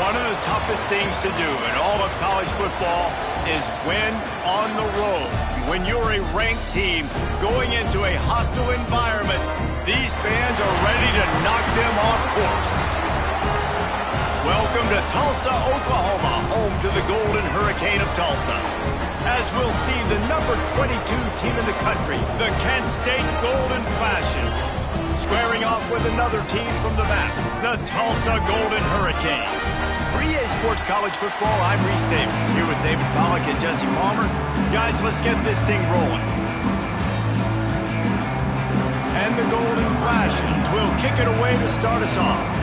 One of the toughest things to do in all of college football is win on the road. When you're a ranked team going into a hostile environment, these fans are ready to knock them off course. Welcome to Tulsa, Oklahoma, home to the Golden Hurricane of Tulsa. As we'll see the number 22 team in the country, the Kent State Golden Flashes, squaring off with another team from the map, the Tulsa Golden Hurricane. For EA Sports College Football, I'm Reese Davis, here with David Pollack and Jesse Palmer. Guys, let's get this thing rolling. And the Golden Flashes will kick it away to start us off.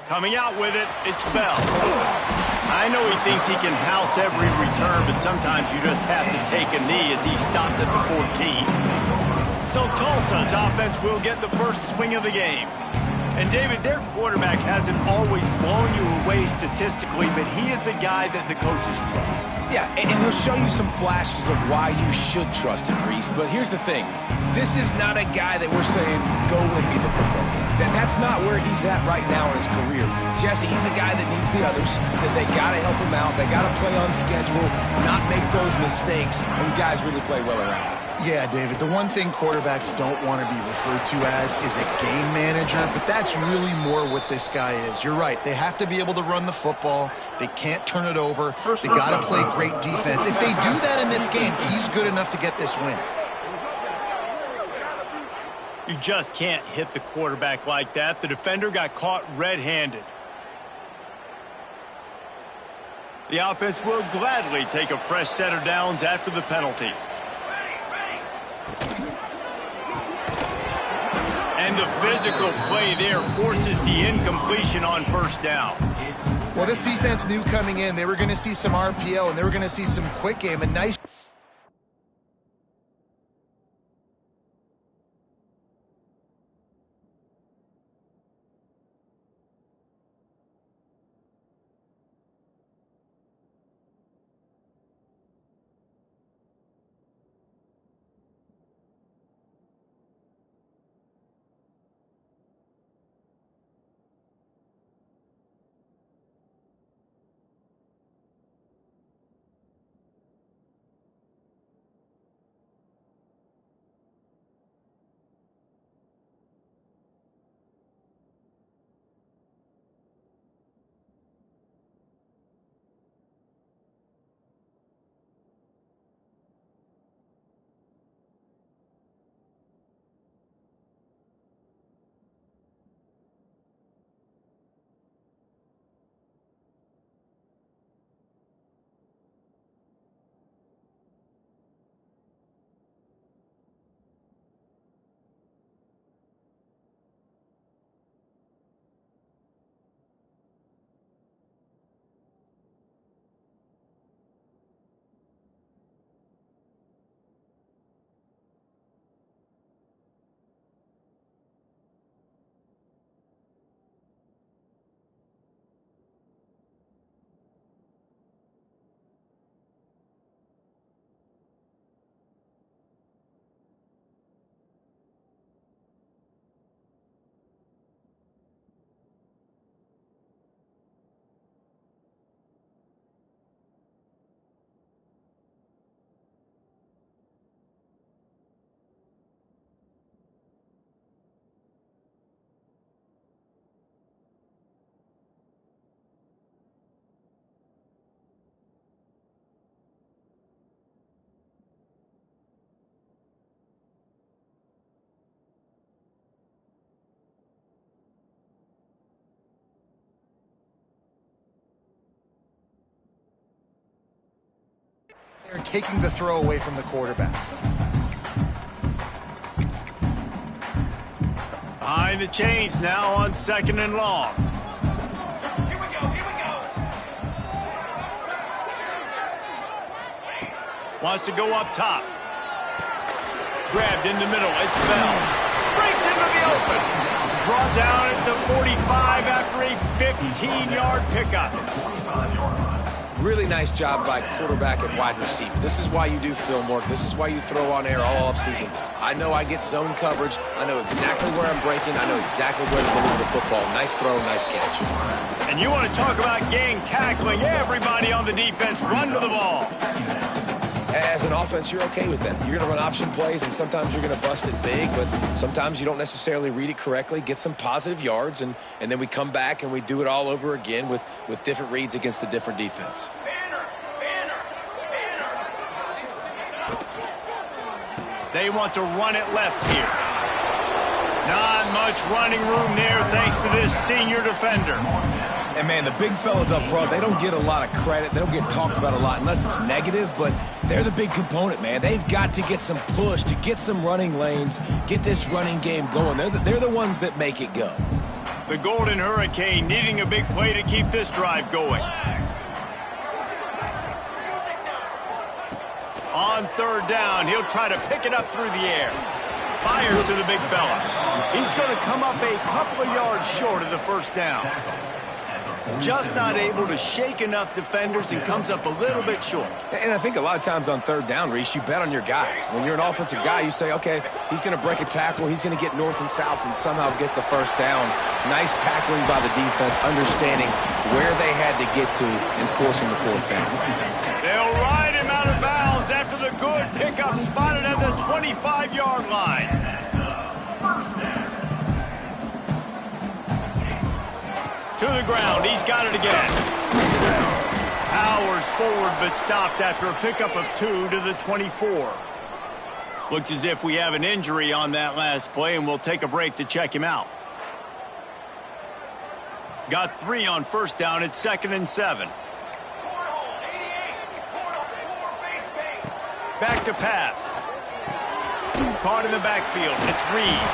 Coming out with it, it's Bell. I know he thinks he can house every return, but sometimes you just have to take a knee as he stopped at the 14. So Tulsa's offense will get the first swing of the game. And David, their quarterback hasn't always blown you away statistically, but he is a guy that the coaches trust. Yeah, and he'll show you some flashes of why you should trust him, Reese. But here's the thing. This is not a guy that we're saying, go win me the football game. That's not where he's at right now in his career. Jesse, he's a guy that needs the others, that they got to help him out. They got to play on schedule, not make those mistakes when guys really play well around him. Yeah, David, the one thing quarterbacks don't want to be referred to as is a game manager, but that's really more what this guy is. You're right. They have to be able to run the football. They can't turn it over. They got to play great defense. If they do that in this game, he's good enough to get this win. You just can't hit the quarterback like that. The defender got caught red-handed. The offense will gladly take a fresh set of downs after the penalty. And the physical play there forces the incompletion on first down. Well, this defense knew coming in they were going to see some RPO and they were going to see some quick game. A nice... They're taking the throw away from the quarterback. Behind the chains now on 2nd and long. Here we go. Wants to go up top. Grabbed in the middle. It's Bell. Breaks into the open. brought down at the 45 after a 15-yard pickup. Really nice job by quarterback and wide receiver. This is why you do film work. This is why you throw on air all offseason. I know I get zone coverage. I know exactly where I'm breaking. I know exactly where to deliver the football. Nice throw, nice catch. And you want to talk about gang tackling. Everybody on the defense run to the ball. As an offense, you're okay with that. You're going to run option plays, and sometimes you're going to bust it big, but sometimes you don't necessarily read it correctly, get some positive yards, and then we come back and we do it all over again with different reads against the different defense. They want to run it left here. Not much running room there thanks to this senior defender. And, man, the big fellas up front, they don't get a lot of credit. They don't get talked about a lot unless it's negative, but they're the big component, man. They've got to get some push, to get some running lanes, get this running game going. They're the ones that make it go. The Golden Hurricane needing a big play to keep this drive going. On third down, he'll try to pick it up through the air. Fires to the big fella. He's going to come up a couple of yards short of the first down. Just not able to shake enough defenders and comes up a little bit short. And I think a lot of times on third down, Reese, you bet on your guy. When you're an offensive guy, you say, okay, he's going to break a tackle, he's going to get north and south and somehow get the first down. Nice tackling by the defense, understanding where they had to get to and forcing the fourth down. They'll ride him out of bounds after the good pickup spotted at the 25-yard line. To the ground, he's got it again. Powers forward but stopped after a pickup of 2 to the 24. Looks as if we have an injury on that last play, and we'll take a break to check him out. Got 3 on first down at 2nd and 7. Back to pass. Caught in the backfield. It's Reed.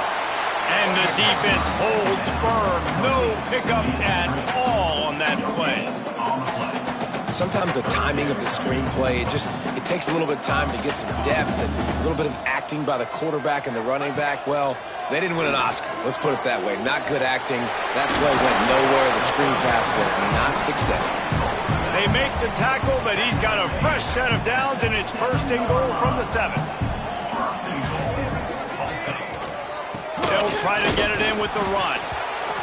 And the defense holds firm. No pickup at all on that play. Sometimes the timing of the screenplay, it takes a little bit of time to get some depth and a little bit of acting by the quarterback and the running back. Well, they didn't win an Oscar. Let's put it that way. Not good acting. That play went nowhere. The screen pass was not successful. They make the tackle, but he's got a fresh set of downs, and it's 1st and goal from the 7. They'll try to get it in with the run.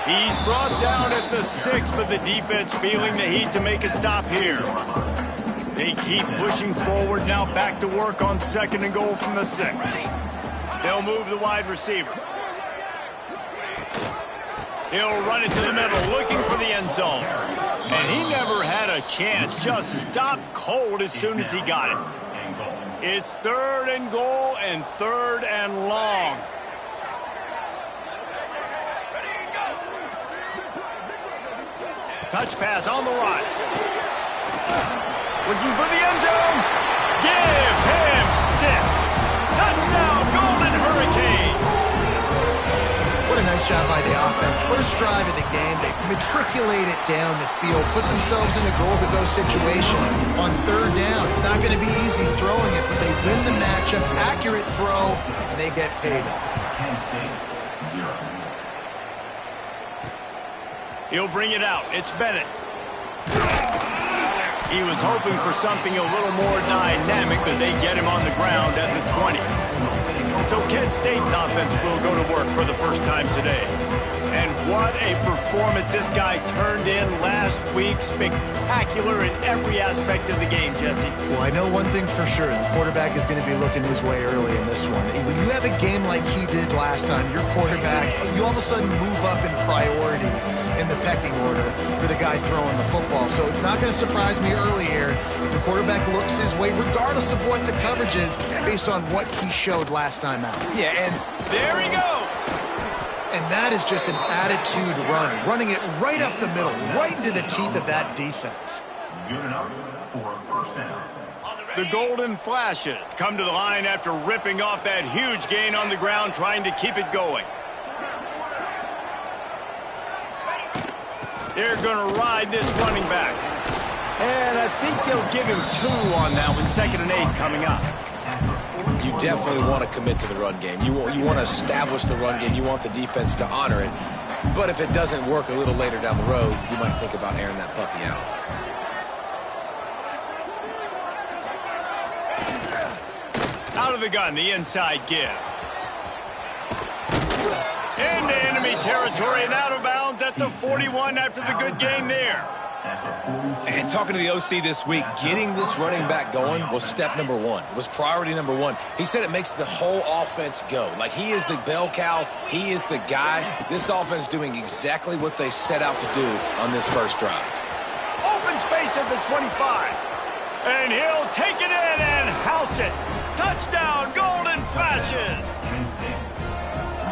He's brought down at the 6, but the defense feeling the heat to make a stop here. They keep pushing forward, now back to work on 2nd and goal from the 6. They'll move the wide receiver. He'll run it to the middle, looking for the end zone. And he never had a chance, just stopped cold as soon as he got it. It's 3rd and goal and 3rd and long. Touch pass on the right. Looking for the end zone. Give him 6. Touchdown, Golden Hurricane. What a nice job by the offense. First drive of the game, they matriculate it down the field, put themselves in a goal-to-go situation on 3rd down. It's not going to be easy throwing it, but they win the matchup. Accurate throw, and they get paid. He'll bring it out. It's Bennett. He was hoping for something a little more dynamic, but they get him on the ground at the 20. So Kent State's offense will go to work for the first time today. And what a performance this guy turned in last week. Spectacular in every aspect of the game, Jesse. Well, I know one thing for sure. The quarterback is going to be looking his way early in this one. When you have a game like he did last time, your quarterback, you all of a sudden move up in priority in the pecking order for the guy throwing the football. So it's not going to surprise me early here if the quarterback looks his way, regardless of what the coverage is, based on what he showed last time out. Yeah, and there he goes. And that is just an attitude run, running it right up the middle, right into the teeth of that defense. The Golden Flashes come to the line after ripping off that huge gain on the ground, trying to keep it going. They're going to ride this running back. And I think they'll give him 2 on that one. 2nd and 8 coming up. you definitely want to commit to the run game. You want to establish the run game. You want the defense to honor it. But if it doesn't work a little later down the road, you might think about airing that puppy out. Out of the gun, the inside give. Into enemy territory and out of bounds at the 41 after the good gain there. And talking to the OC this week, getting this running back going was step number one. It was priority number one. He said it makes the whole offense go. Like, he is the bell cow. He is the guy. This offense doing exactly what they set out to do on this first drive. Open space at the 25. And he'll take it in and house it. Touchdown, Golden Flashes.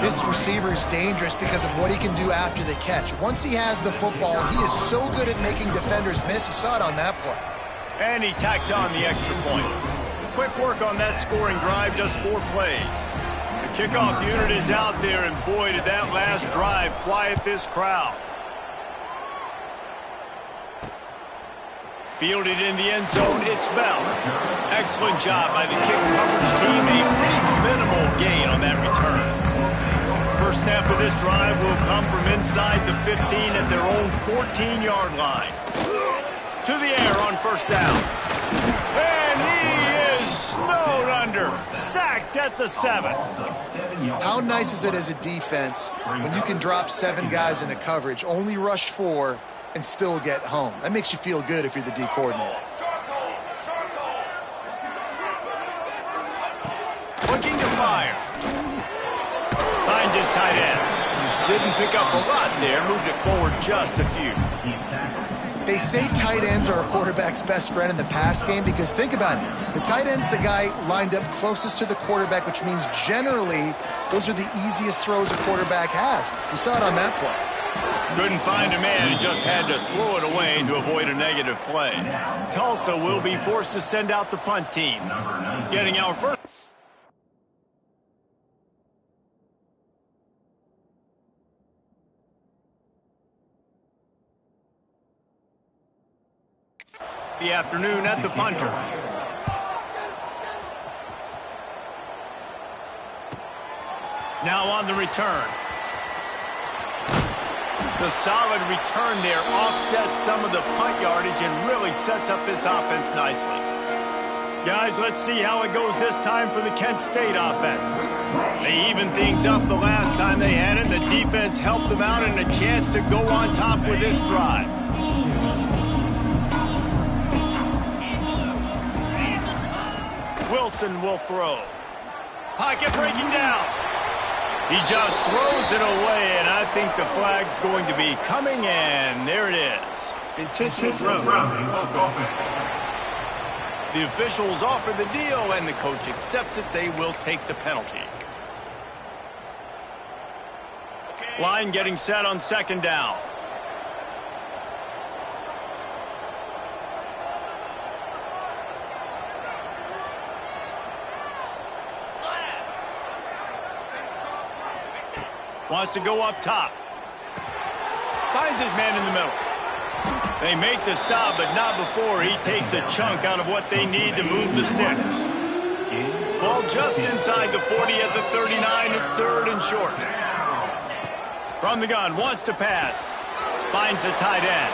This receiver is dangerous because of what he can do after the catch. Once he has the football, he is so good at making defenders miss. You saw it on that play. And he tacks on the extra point. Quick work on that scoring drive, just 4 plays. The kickoff unit is out there, and boy, did that last drive quiet this crowd. Fielded in the end zone, it's Bell. Excellent job by the kick coverage team. A pretty minimal gain on that return. First snap of this drive will come from inside the 15 at their own 14-yard line. To the air on first down. And he is snowed under. Sacked at the 7. How nice is it as a defense when you can drop 7 guys into coverage, only rush 4, and still get home? That makes you feel good if you're the D coordinator. Looking to fire. Finds his tight end. Didn't pick up a lot there. Moved it forward just a few. They say tight ends are a quarterback's best friend in the pass game because think about it. The tight end's the guy lined up closest to the quarterback, which means generally those are the easiest throws a quarterback has. You saw it on that play. Couldn't find a man and just had to throw it away to avoid a negative play. Tulsa will be forced to send out the punt team. Getting our first. The afternoon at the punter. Now on the return. The solid return there offsets some of the punt yardage and really sets up this offense nicely. Guys, let's see how it goes this time for the Kent State offense. They evened things up the last time they had it. The defense helped them out and a chance to go on top with this drive. Wilson will throw. Pocket breaking down. He just throws it away, and I think the flag's going to be coming, and there it is. Intentional grounding off offense. The officials offer the deal, and the coach accepts it. They will take the penalty. Line getting set on second down. Wants to go up top. Finds his man in the middle. They make the stop, but not before he takes a chunk out of what they need to move the sticks. Ball just inside the 40 at the 39. It's third and short. From the gun, wants to pass. Finds the tight end.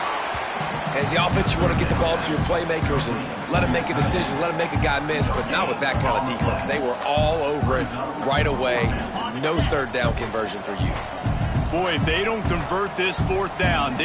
As the offense, you want to get the ball to your playmakers and let them make a decision, let them make a guy miss, but not with that kind of defense. They were all over it right away. No third down conversion for you. Boy, if they don't convert this fourth down,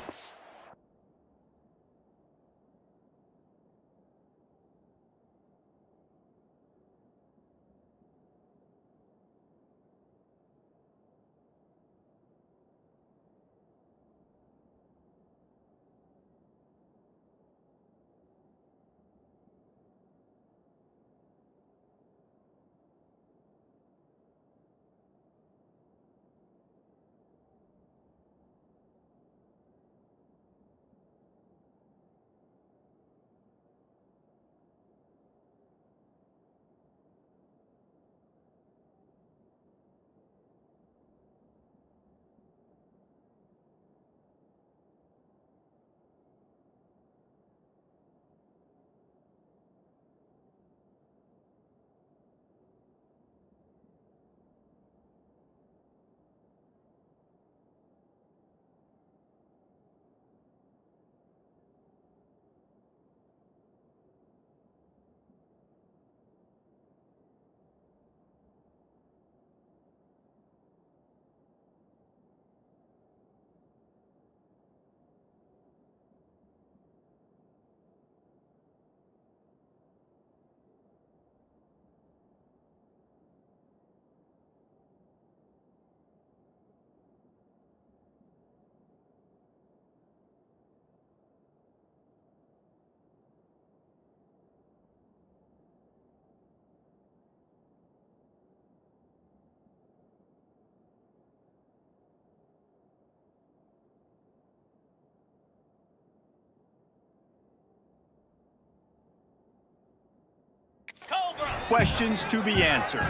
questions to be answered.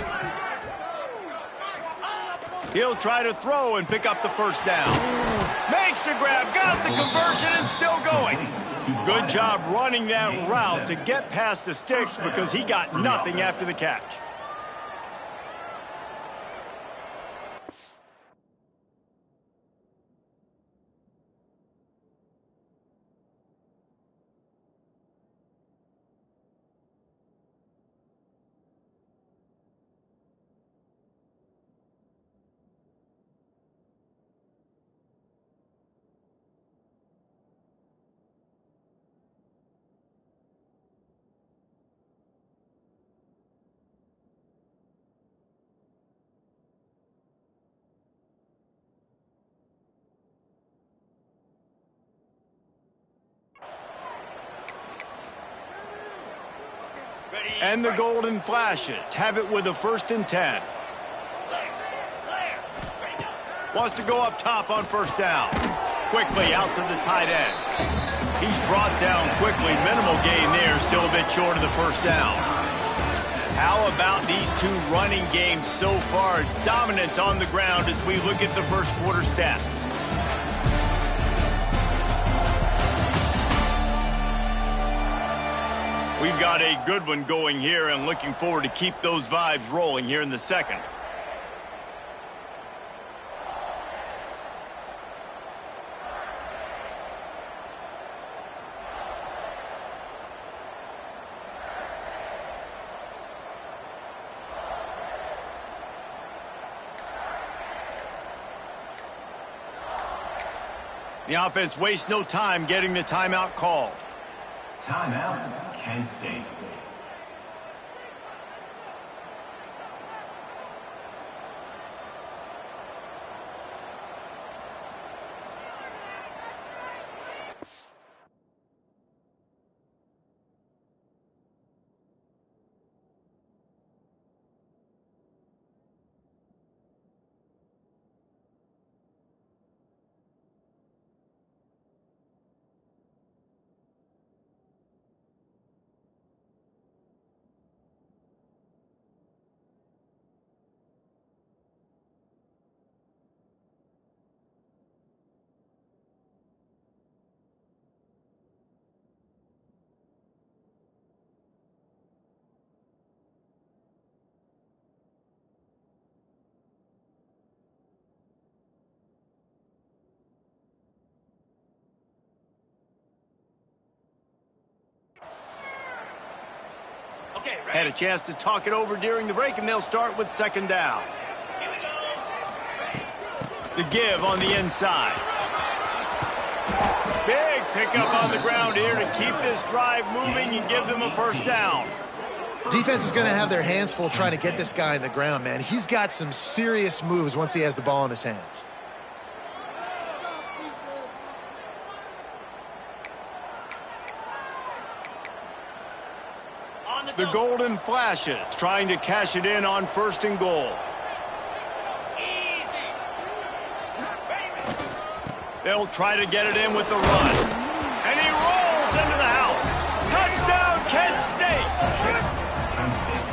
He'll try to throw and pick up the first down. Makes the grab, got the conversion, and still going. Good job running that route to get past the sticks because he got nothing after the catch. And the Golden Flashes have it with a 1st and 10. Wants to go up top on first down. Quickly out to the tight end. He's brought down quickly. Minimal gain there, still a bit short of the first down. How about these two running games so far? Dominance on the ground as we look at the first quarter stats. We've got a good one going here and looking forward to keep those vibes rolling here in the second. The offense wastes no time getting the timeout called. Timeout, Kent State. Had a chance to talk it over during the break, and they'll start with 2nd down. The give on the inside. Big pickup on the ground here to keep this drive moving and give them a 1st down. Defense is going to have their hands full trying to get this guy on the ground, man. He's got some serious moves once he has the ball in his hands. The Golden Flashes trying to cash it in on 1st and goal. They'll try to get it in with the run. And he rolls into the house. Touchdown, Kent State!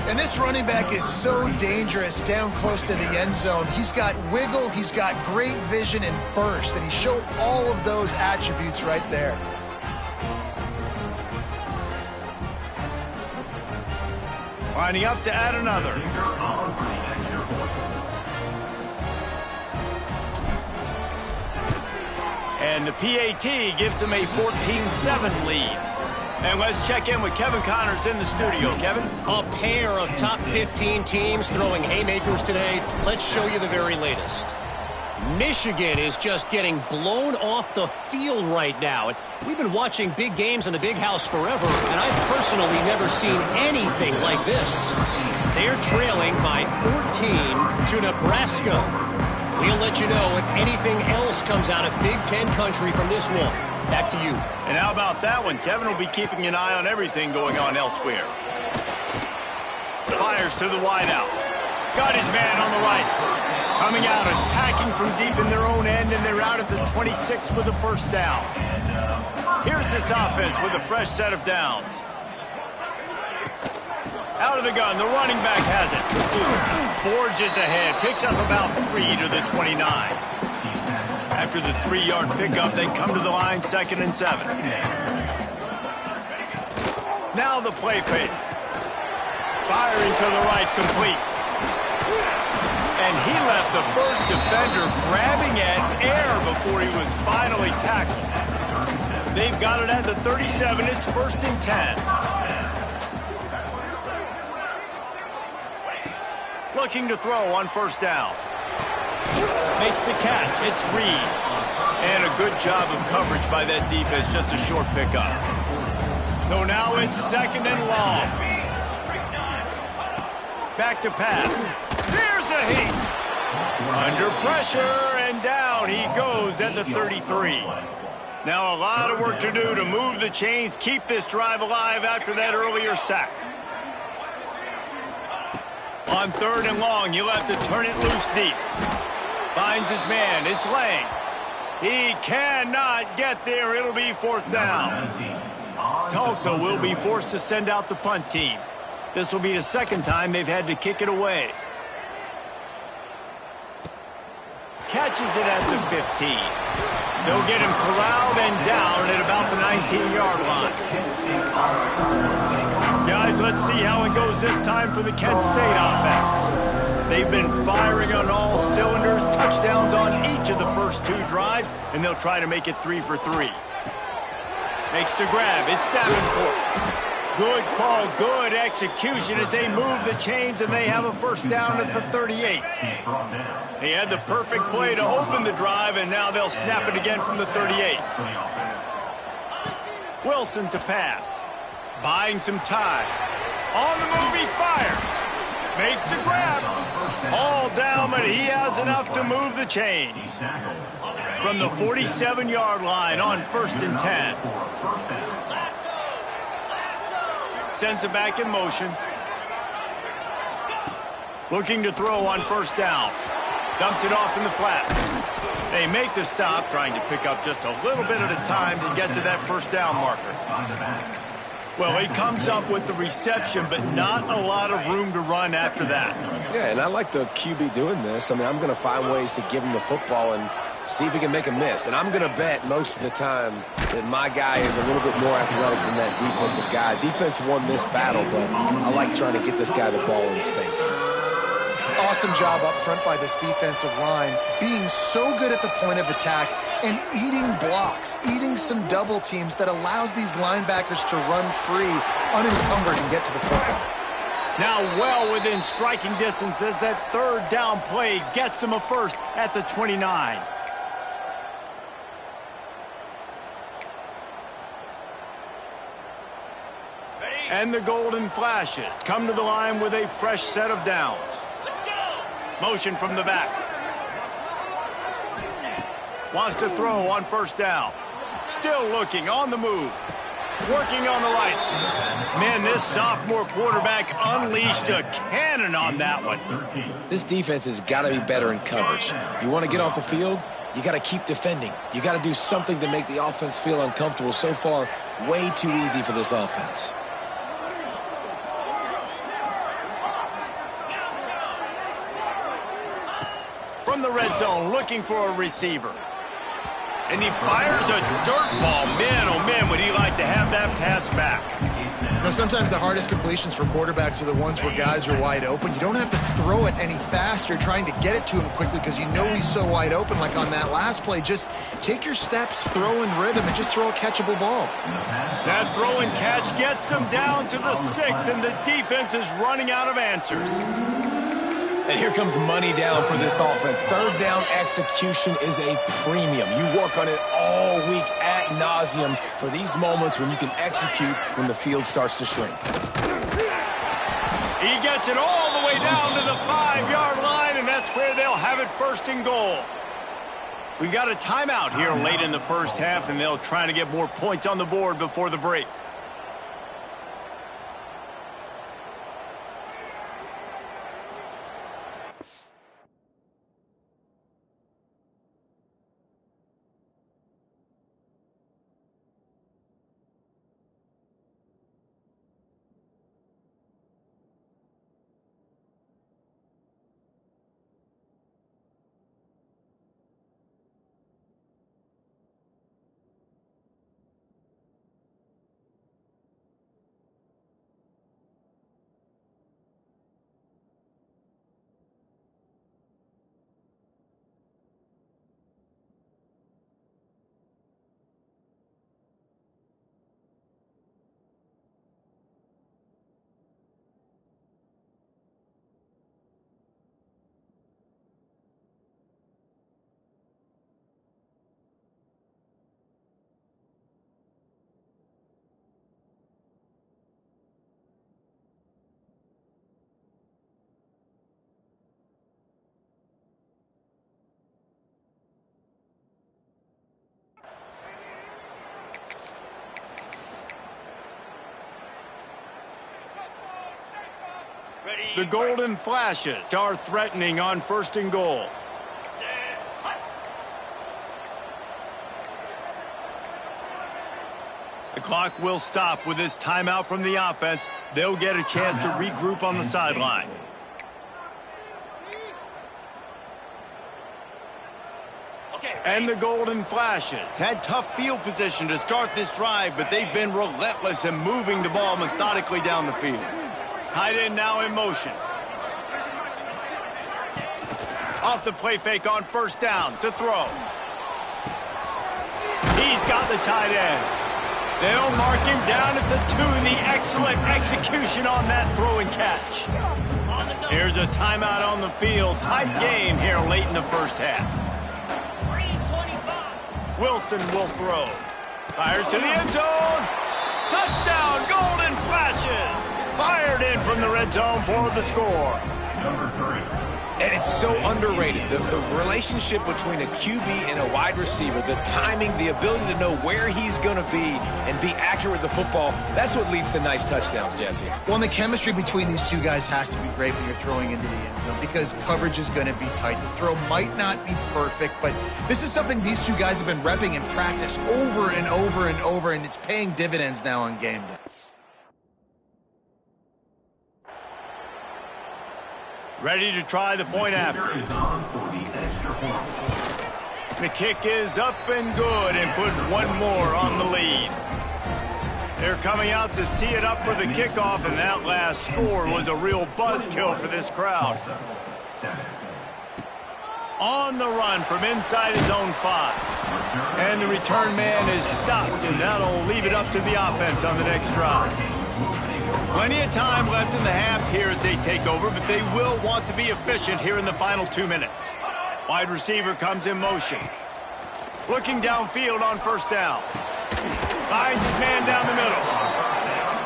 And this running back is so dangerous down close to the end zone. He's got wiggle, he's got great vision and burst, and he showed all of those attributes right there. Lining up to add another. And the PAT gives them a 14-7 lead. And let's check in with Kevin Connors in the studio. Kevin? A pair of top 15 teams throwing haymakers today. Let's show you the very latest. Michigan is just getting blown off the field right now. We've been watching big games in the big house forever, and I've personally never seen anything like this. They're trailing by 14 to Nebraska. We'll let you know if anything else comes out of Big Ten country from this one. Back to you. And how about that one? Kevin will be keeping an eye on everything going on elsewhere. Fires to the wideout. Got his man on the right. Coming out, attacking from deep in their own end, and they're out at the 26 with a 1st down. Here's this offense with a fresh set of downs. Out of the gun, the running back has it. Forges ahead, picks up about 3 to the 29. After the 3-yard pickup, they come to the line, 2nd and 7. Now the play fake. Firing to the right, complete. And he left the first defender grabbing at air before he was finally tackled. They've got it at the 37. It's 1st and 10. Looking to throw on 1st down. Makes the catch. It's Reed. And a good job of coverage by that defense. Just a short pickup. So now it's 2nd and long. Back to pass. Here's a heat. Under pressure, and down he goes at the 33. Now a lot of work to do to move the chains, keep this drive alive after that earlier sack. On 3rd and long, you'll have to turn it loose deep. Finds his man. It's Lang. He cannot get there. It'll be 4th down. Tulsa will be forced to send out the punt team. This will be the 2nd time they've had to kick it away. Catches it at the 15. They'll get him corralled and down at about the 19-yard line. Guys, let's see how it goes this time for the Kent State offense. They've been firing on all cylinders, touchdowns on each of the first 2 drives, and they'll try to make it 3 for 3. Makes the grab. It's Davenport. Good call, good execution as they move the chains, and they have a 1st down at the 38. They had the perfect play to open the drive, and now they'll snap it again from the 38. Wilson to pass. Buying some time. On the move, he fires. Makes the grab. All down, but he has enough to move the chains. From the 47-yard line on 1st and 10. Sends it back in motion. Looking to throw on 1st down. Dumps it off in the flat. They make the stop, trying to pick up just a little bit at a time to get to that 1st down marker. Well, he comes up with the reception, but not a lot of room to run after that. Yeah, and I like the QB doing this. I mean, I'm going to find ways to give him the football and see if he can make a miss. And I'm going to bet most of the time that my guy is a little bit more athletic than that defensive guy. Defense won this battle, but I like trying to get this guy the ball in space. Awesome job up front by this defensive line, being so good at the point of attack and eating blocks, eating some double teams that allows these linebackers to run free, unencumbered, and get to the football. Now well within striking distance as that 3rd down play gets them a 1st at the 29. And the Golden Flashes come to the line with a fresh set of downs. Motion from the back. Wants to throw on 1st down. Still looking on the move. Working on the right. Man, this sophomore quarterback unleashed a cannon on that one. This defense has got to be better in coverage. You want to get off the field, you got to keep defending. You got to do something to make the offense feel uncomfortable. So far, way too easy for this offense. From the red zone, looking for a receiver. And he fires a dirt ball. Man, oh man, would he like to have that pass back. You know, sometimes the hardest completions for quarterbacks are the ones where guys are wide open. You don't have to throw it any faster, trying to get it to him quickly because you know he's so wide open. Like on that last play, just take your steps, throw in rhythm, and just throw a catchable ball. That throw and catch gets them down to the 6, and the defense is running out of answers. And here comes money down for this offense. 3rd down execution is a premium. You work on it all week ad nauseum for these moments when you can execute when the field starts to shrink. He gets it all the way down to the 5-yard line, and that's where they'll have it 1st and goal. We got a timeout here late in the 1st half, and they'll try to get more points on the board before the break. The Golden Flashes are threatening on 1st and goal. The clock will stop with this timeout from the offense. They'll get a chance to regroup on the sideline. And the Golden Flashes had tough field position to start this drive, but they've been relentless in moving the ball methodically down the field. Tight end now in motion. Off the play fake on 1st down to throw. He's got the tight end. They'll mark him down at the 2. The excellent execution on that throw and catch. Here's a timeout on the field. Tight game here late in the 1st half. Wilson will throw. Fires to the end zone. Touchdown, Golden Flashes. Fired in from the red zone for the score. Number 3. And it's so underrated. The relationship between a QB and a wide receiver, the timing, the ability to know where he's going to be and be accurate with the football, that's what leads to nice touchdowns, Jesse. Well, and the chemistry between these two guys has to be great when you're throwing into the end zone because coverage is going to be tight. The throw might not be perfect, but this is something these two guys have been repping in practice over and over and over, and it's paying dividends now on game day. Ready to try the point after. The kick is up and good and put one more on the lead. They're coming out to tee it up for the kickoff, and that last score was a real buzzkill for this crowd. On the run from inside his own 5. And the return man is stopped, and that'll leave it up to the offense on the next drive. Plenty of time left in the half here as they take over, but they will want to be efficient here in the final 2 minutes. Wide receiver comes in motion. Looking downfield on 1st down. Finds his man down the middle.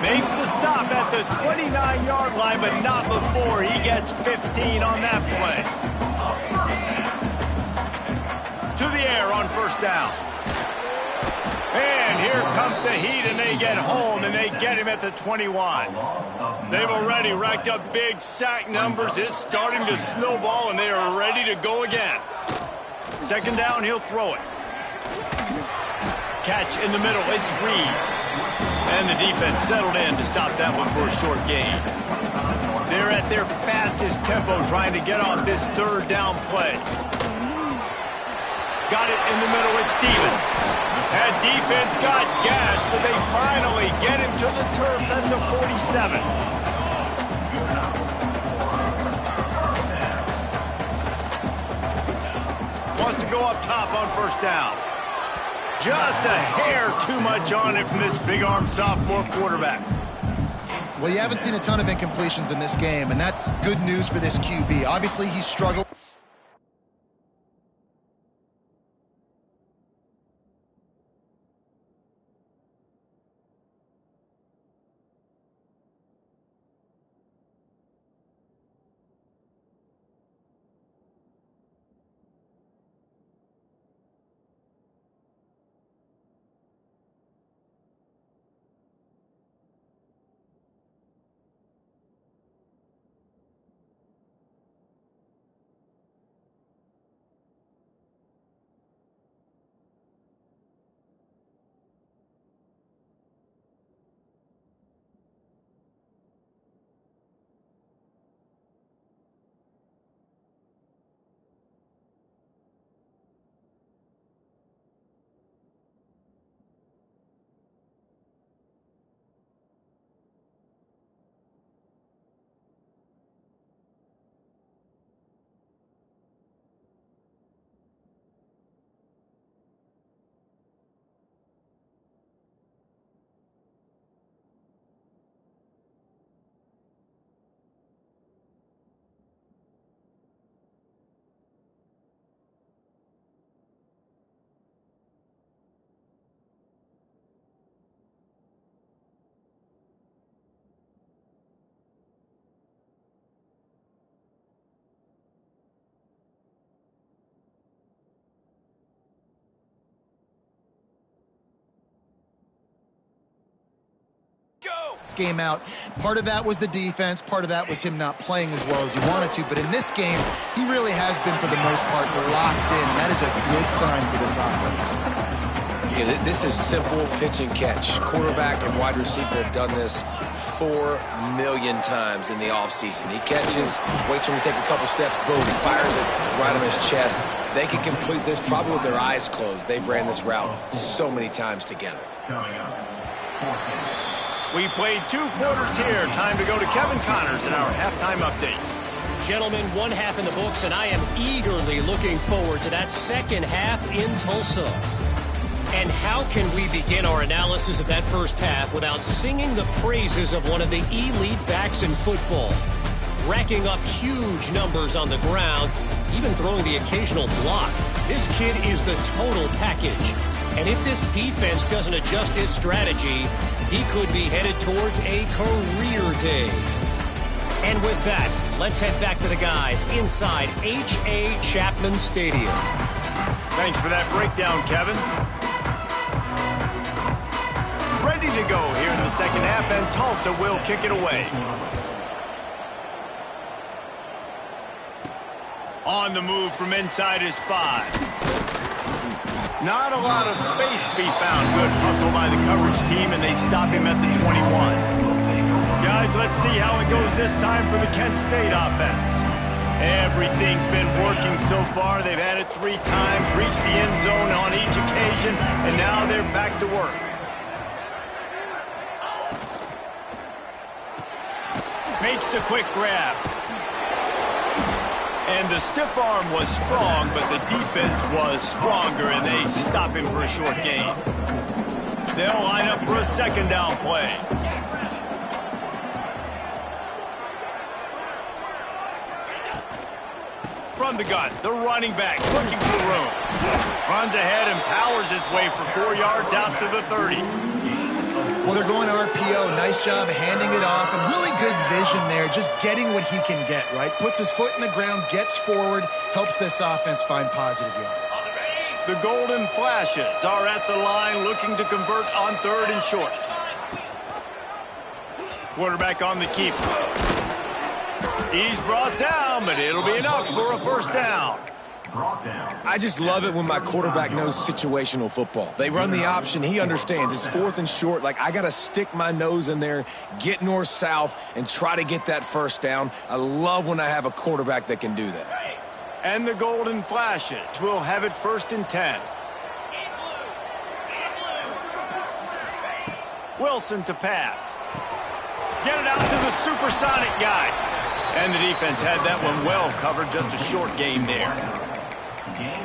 Makes the stop at the 29-yard line, but not before he gets 15 on that play. To the air on 1st down. And here comes the heat, and they get home, and they get him at the 21. They've already racked up big sack numbers. It's starting to snowball, and they are ready to go again. 2nd down, he'll throw it. Catch in the middle, it's Reed. And the defense settled in to stop that one for a short gain. They're at their fastest tempo trying to get off this 3rd down play. Got it in the middle, it's Stevens. That defense got gashed, but they finally get him to the turf at the 47. Wants to go up top on 1st down. Just a hair too much on it from this big-armed sophomore quarterback. Well, you haven't seen a ton of incompletions in this game, and that's good news for this QB. Obviously, he struggled. This game out. Part of that was the defense. Part of that was him not playing as well as he wanted to. But in this game, he really has been, for the most part, locked in. That is a good sign for this offense. Yeah, this is simple pitch and catch. Quarterback and wide receiver have done this 4 million times in the offseason. He catches, waits for him to take a couple steps, boom, fires it right on his chest. They can complete this probably with their eyes closed. They've ran this route so many times together. We've played 2 quarters here. Time to go to Kevin Connors in our halftime update. Gentlemen, 1 half in the books, and I am eagerly looking forward to that second half in Tulsa. And how can we begin our analysis of that first half without singing the praises of one of the elite backs in football? Racking up huge numbers on the ground, even throwing the occasional block. This kid is the total package. And if this defense doesn't adjust its strategy, he could be headed towards a career day. And with that, let's head back to the guys inside H.A. Chapman Stadium. Thanks for that breakdown, Kevin. Ready to go here in the second half, and Tulsa will kick it away. On the move from inside his 5. Not a lot of space to be found. Good hustle by the coverage team, and they stop him at the 21. Guys, let's see how it goes this time for the Kent State offense. Everything's been working so far. They've had it 3 times, reached the end zone on each occasion, and now they're back to work. Makes the quick grab. And the stiff arm was strong, but the defense was stronger, and they stop him for a short gain. They'll line up for a second down play. From the gun, the running back looking for room. Runs ahead and powers his way for 4 yards out to the 30. Well, they're going RPO. Nice job handing it off, and really good vision there, just getting what he can get, right? Puts his foot in the ground, gets forward, helps this offense find positive yards. The Golden Flashes are at the line looking to convert on 3rd and short. Quarterback on the keeper. He's brought down, but it'll be enough for a first down. I just love it when my quarterback knows situational football. They run the option. He understands. It's 4th and short. Like, I got to stick my nose in there, get north-south, and try to get that first down. I love when I have a quarterback that can do that. And the Golden Flashes will have it 1st and 10. Wilson to pass. Get it out to the supersonic guy. And the defense had that one well covered. Just a short game there.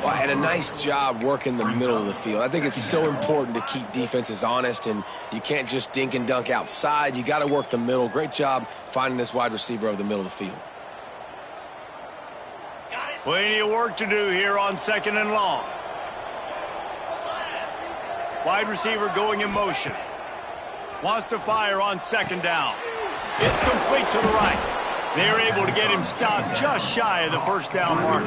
Well, and a nice job working the middle of the field. I think it's so important to keep defenses honest, and you can't just dink and dunk outside. You got to work the middle. Great job finding this wide receiver over the middle of the field. Plenty of work to do here on 2nd and long. Wide receiver going in motion. Wants to fire on 2nd down. It's complete to the right. They're able to get him stopped just shy of the first down mark.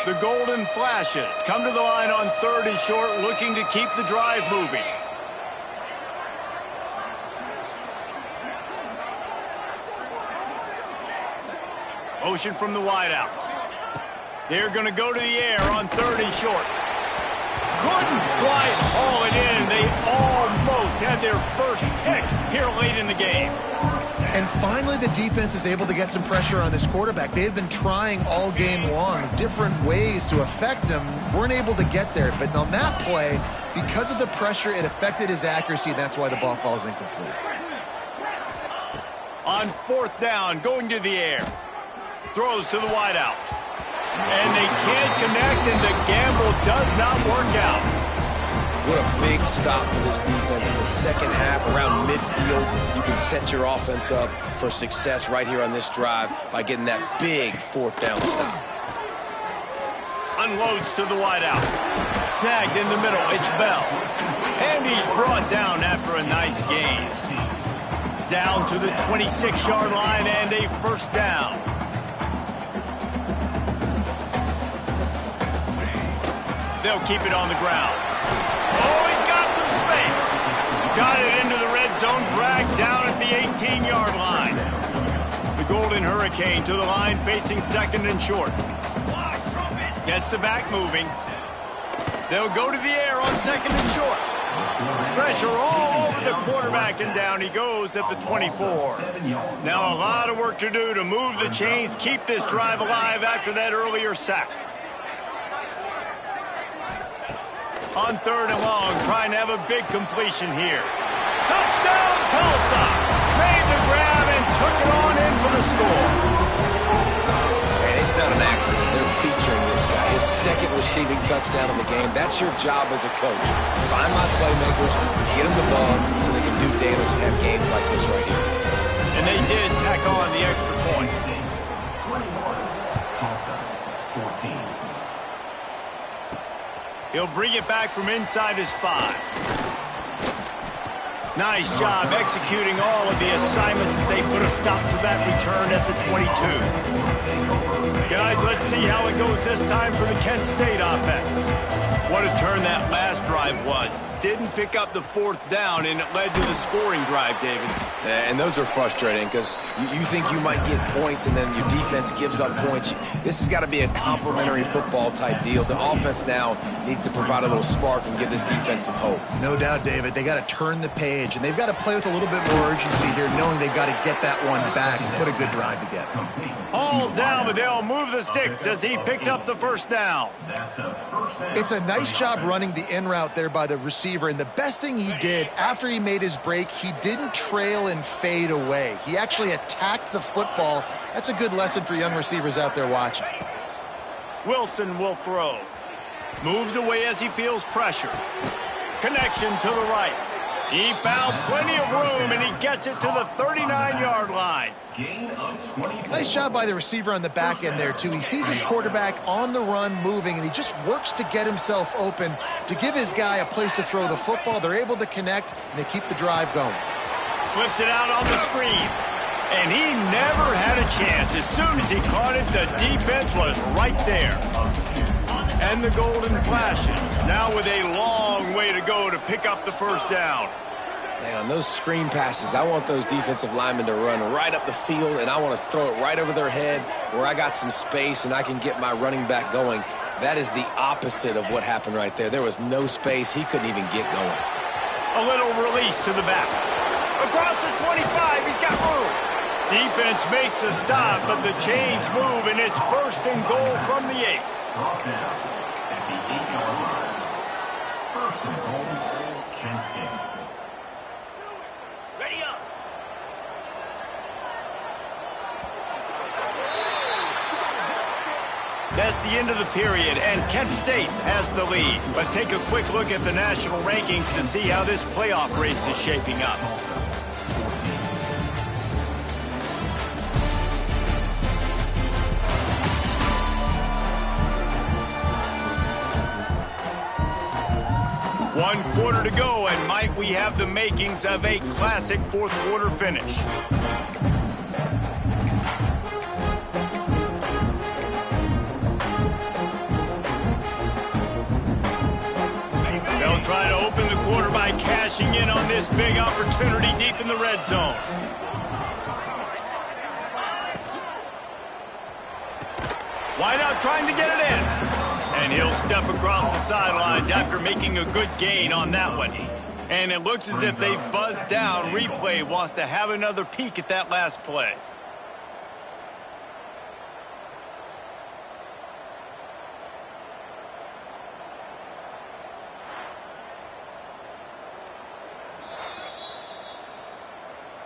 The Golden Flashes come to the line on 3rd and short, looking to keep the drive moving. Motion from the wideout. They're going to go to the air on 3rd and short. Couldn't quite haul it in. They almost had their first pick here late in the game. And finally, the defense is able to get some pressure on this quarterback. They had been trying all game long, different ways to affect him. Weren't able to get there. But on that play, because of the pressure, it affected his accuracy. That's why the ball falls incomplete. On 4th down, going to the air. Throws to the wideout. And they can't connect, and the gamble does not work out. What a big stop for this defense in the second half around midfield. You can set your offense up for success right here on this drive by getting that big 4th down stop. Unloads to the wideout. Snagged in the middle. It's Bell. And he's brought down after a nice gain. Down to the 26-yard line and a first down. They'll keep it on the ground. Oh, he's got some space. Got it into the red zone, dragged down at the 18-yard line. The Golden Hurricane to the line, facing second and short. Gets the back moving. They'll go to the air on second and short. Pressure all over the quarterback, and down he goes at the 24. Now a lot of work to do to move the chains, keep this drive alive after that earlier sack. On third and long, trying to have a big completion here. Touchdown, Tulsa! Made the grab and took it on in for the score. And it's not an accident. They're featuring this guy. His second receiving touchdown in the game. That's your job as a coach. Find my playmakers, get them the ball so they can do damage and have games like this right here. And they did tack on the extra point. 21, Tulsa, 14. He'll bring it back from inside his 5. Nice job executing all of the assignments as they put a stop to that return at the 22. Guys, let's see how it goes this time for the Kent State offense. What a turn that last drive was. Didn't pick up the 4th down, and it led to the scoring drive, David. And those are frustrating because you think you might get points and then your defense gives up points. This has got to be a complementary football type deal. The offense now needs to provide a little spark and give this defense some hope. No doubt, David. They got to turn the page, and they've got to play with a little bit more urgency here, knowing they've got to get that one back and put a good drive together. All down, but they'll move the sticks as he picks up the first down. It's a nice job running the in route there by the receiver, and the best thing he did after he made his break, he didn't trail and fade away. He actually attacked the football. That's a good lesson for young receivers out there watching. Wilson will throw. Moves away as he feels pressure. Connection to the right. He found plenty of room, and he gets it to the 39-yard line. Nice job by the receiver on the back end there, too. He sees his quarterback on the run moving, and he just works to get himself open to give his guy a place to throw the football. They're able to connect, and they keep the drive going. Flips it out on the screen. And he never had a chance. As soon as he caught it, the defense was right there. And the Golden Flashes, now with a long way to go to pick up the first down. Man, on those screen passes, I want those defensive linemen to run right up the field, and I want to throw it right over their head where I got some space and I can get my running back going. That is the opposite of what happened right there. There was no space. He couldn't even get going. A little release to the back. Across the 25, he's got room. Defense makes a stop, but the chains move, and it's first and goal from the 8. Brought down at the 8-yard line. First and goal, Kent State. Ready up. That's the end of the period, and Kent State has the lead. Let's take a quick look at the national rankings to see how this playoff race is shaping up. One quarter to go, and might we have the makings of a classic fourth quarter finish. They'll try to open the quarter by cashing in on this big opportunity deep in the red zone. Wide out trying to get it in. And he'll step across the sidelines after making a good gain on that one. And it looks as if they've buzzed down. Replay wants to have another peek at that last play.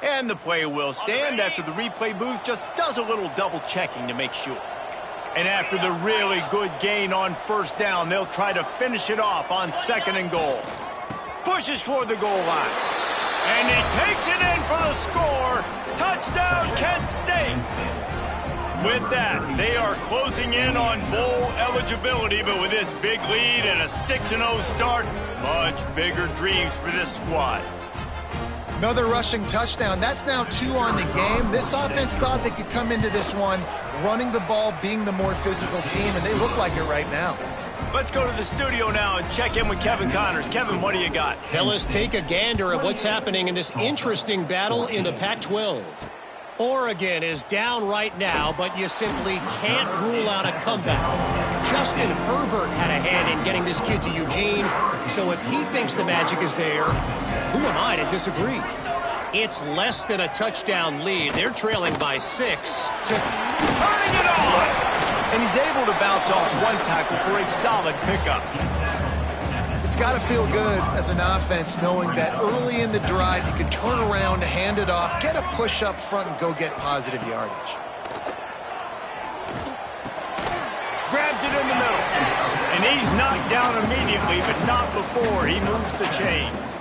And the play will stand after the replay booth just does a little double checking to make sure. And after the really good gain on first down, they'll try to finish it off on second and goal. Pushes for the goal line. And he takes it in for the score. Touchdown, Kent State. With that, they are closing in on bowl eligibility, but with this big lead and a 6-0 start, much bigger dreams for this squad. Another rushing touchdown. That's now 2 on the game. This offense thought they could come into this one running the ball, being the more physical team, and they look like it right now. Let's go to the studio now and check in with Kevin Connors. Kevin, what do you got? Fellas, take a gander at what's happening in this interesting battle in the Pac-12. Oregon is down right now, but you simply can't rule out a comeback. Justin Herbert had a hand in getting this kid to Eugene, so if he thinks the magic is there, who am I to disagree? It's less than a touchdown lead. They're trailing by 6 to Turning it on! And he's able to bounce off one tackle for a solid pickup. It's got to feel good as an offense knowing that early in the drive you can turn around, hand it off, get a push up front, and go get positive yardage. Grabs it in the middle. And he's knocked down immediately, but not before he moves the chains.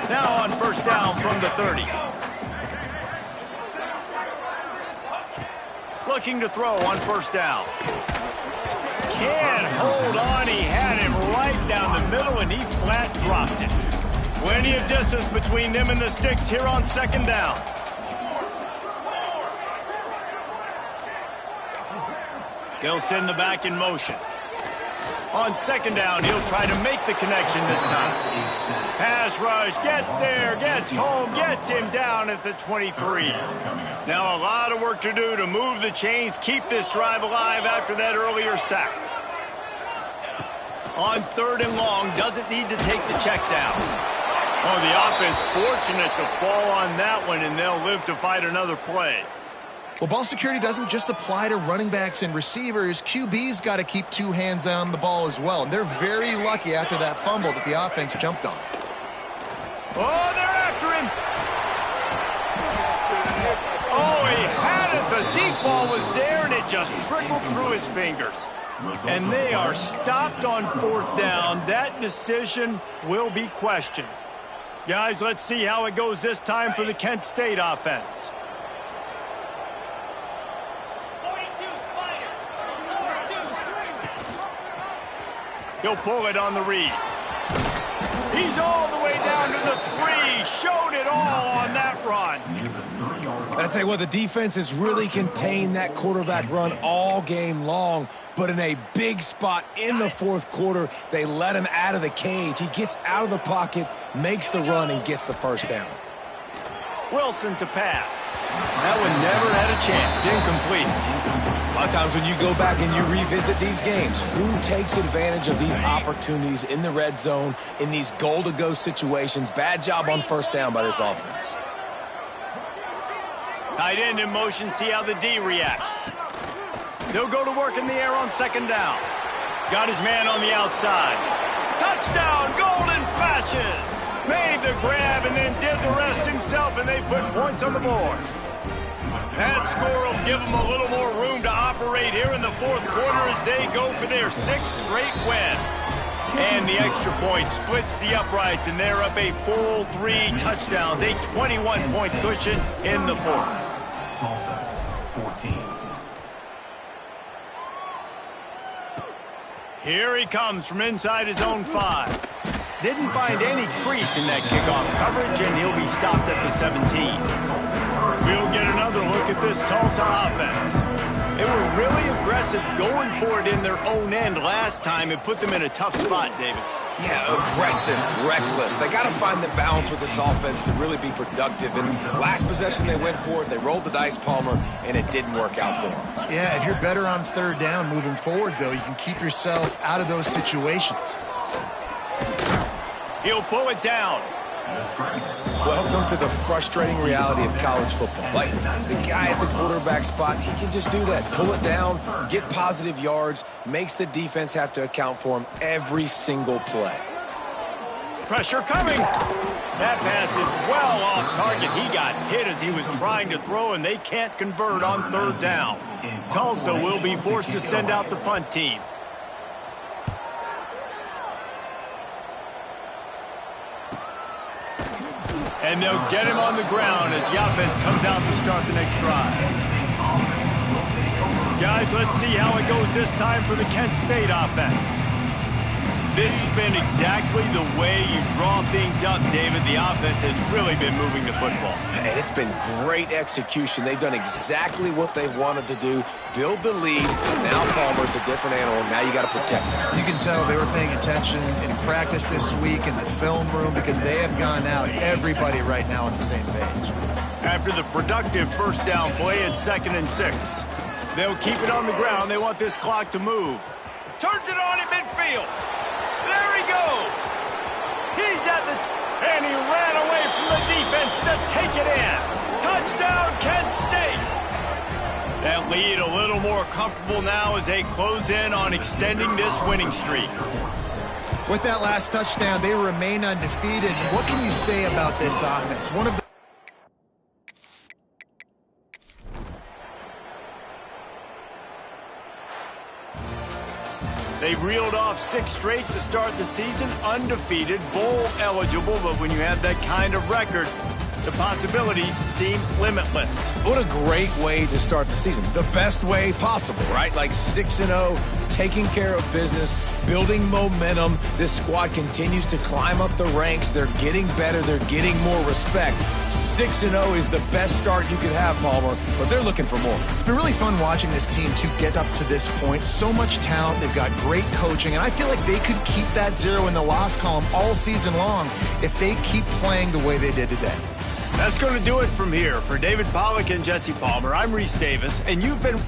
Now on first down from the 30. Looking to throw on first down. Can't hold on. He had him right down the middle, and he flat dropped it. Plenty of distance between them and the sticks here on second down. They'll send the back in motion. On second down, he'll try to make the connection this time. Pass rush, gets there, gets home, gets him down at the 23. Now a lot of work to do to move the chains, keep this drive alive after that earlier sack. On third and long, doesn't need to take the check down. Oh, the offense fortunate to fall on that one, and they'll live to fight another play. Well, ball security doesn't just apply to running backs and receivers. QB's got to keep two hands on the ball as well. And they're very lucky after that fumble that the offense jumped on. Oh, they're after him. Oh, he had it. The deep ball was there, and it just trickled through his fingers. And they are stopped on fourth down. That decision will be questioned. Guys, let's see how it goes this time for the Kent State offense. He'll pull it on the read. He's all the way down to the 3. Showed it all on that run. I'd say, well, the defense has really contained that quarterback run all game long, but in a big spot in the fourth quarter, they let him out of the cage. He gets out of the pocket, makes the run, and gets the first down. Wilson to pass. That one never had a chance. Incomplete. A lot of times when you go back and you revisit these games, who takes advantage of these opportunities in the red zone, in these goal-to-go situations? Bad job on first down by this offense. Tight end in motion, see how the D reacts. They'll go to work in the air on second down. Got his man on the outside. Touchdown, Golden Flashes! Made the grab and then did the rest himself, and they put points on the board. That score will give them a little more room to operate here in the fourth quarter as they go for their 6th straight win. And the extra point splits the uprights, and they're up a full 3 touchdowns, a 21-point cushion in the fourth. Tulsa, 14. Here he comes from inside his own 5. Didn't find any crease in that kickoff coverage, and he'll be stopped at the 17. We'll get another look at this Tulsa offense. They were really aggressive going for it in their own end last time. It put them in a tough spot, David. Yeah, aggressive, reckless. They got to find the balance with this offense to really be productive. And last possession they went for it. They rolled the dice, Palmer, and it didn't work out for them. Yeah, if you're better on third down moving forward, though, you can keep yourself out of those situations. He'll pull it down. Welcome to the frustrating reality of college football. Like, the guy at the quarterback spot, he can just do that. Pull it down, get positive yards, makes the defense have to account for him every single play. Pressure coming. That pass is well off target. He got hit as he was trying to throw, and they can't convert on third down. Tulsa will be forced to send out the punt team. And they'll get him on the ground as the offense comes out to start the next drive. Guys, let's see how it goes this time for the Kent State offense. This has been exactly the way you draw things up, David. The offense has really been moving the football. And it's been great execution. They've done exactly what they've wanted to do, build the lead. Now Palmer's a different animal. Now you got to protect him. You can tell they were paying attention in practice this week in the film room because they have gone out, everybody right now on the same page. After the productive first down play at 2nd and 6. They'll keep it on the ground. They want this clock to move. Turns it on in midfield. There he goes. He's at the and he ran away from the defense to take it in. Touchdown, Kent State. That lead a little more comfortable now as they close in on extending this winning streak. With that last touchdown, they remain undefeated. What can you say about this offense? One of the They've reeled off 6 straight to start the season, undefeated, bowl eligible, but when you have that kind of record, the possibilities seem limitless. What a great way to start the season. The best way possible, right? Like 6-0, taking care of business, building momentum. This squad continues to climb up the ranks. They're getting better. They're getting more respect. 6-0 is the best start you could have, Palmer, but they're looking for more. It's been really fun watching this team to get up to this point. So much talent. They've got great coaching, and I feel like they could keep that 0 in the loss column all season long if they keep playing the way they did today. That's going to do it from here. For David Pollack and Jesse Palmer, I'm Reese Davis, and you've been...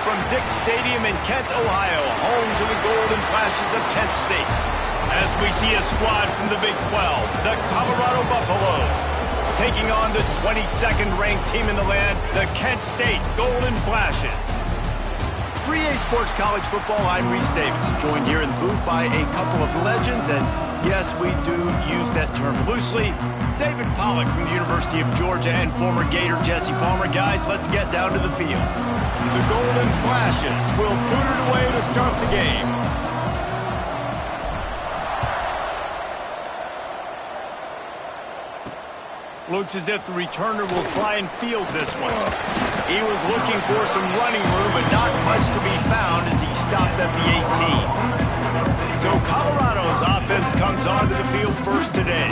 from Dick Stadium in Kent, Ohio, home to the Golden Flashes of Kent State. As we see a squad from the Big 12, the Colorado Buffaloes, taking on the 22nd ranked team in the land, the Kent State Golden Flashes. 3A Sports College Football, I'm Reese Davis, joined here in the booth by a couple of legends, and yes, we do use that term loosely. David Pollack from the University of Georgia and former Gator Jesse Palmer. Guys, let's get down to the field. The Golden Flashes will boot it away to start the game. Looks as if the returner will try and field this one. He was looking for some running room, but not much to be found as he stopped at the 18. So Colorado's offense comes onto the field first today.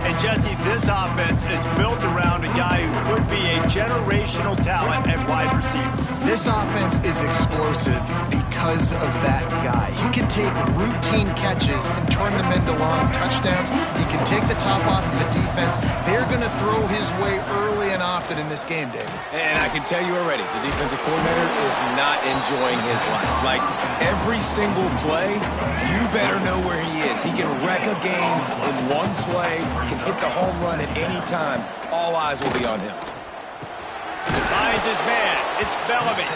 And Jesse, this offense is built around a guy who could be a generational talent at wide receiver. This offense is explosive because of that guy. He can take routine catches and turn them into long touchdowns. He can take the top off of the defense. They're going to throw his way early and often in this game, David. And I can tell you already, the defensive coordinator is not enjoying his life. Like, every single play, you better know where he is. He can wreck a game in one play, can hit the home run at any time. All eyes will be on him. Finds his man. It's Bellamy.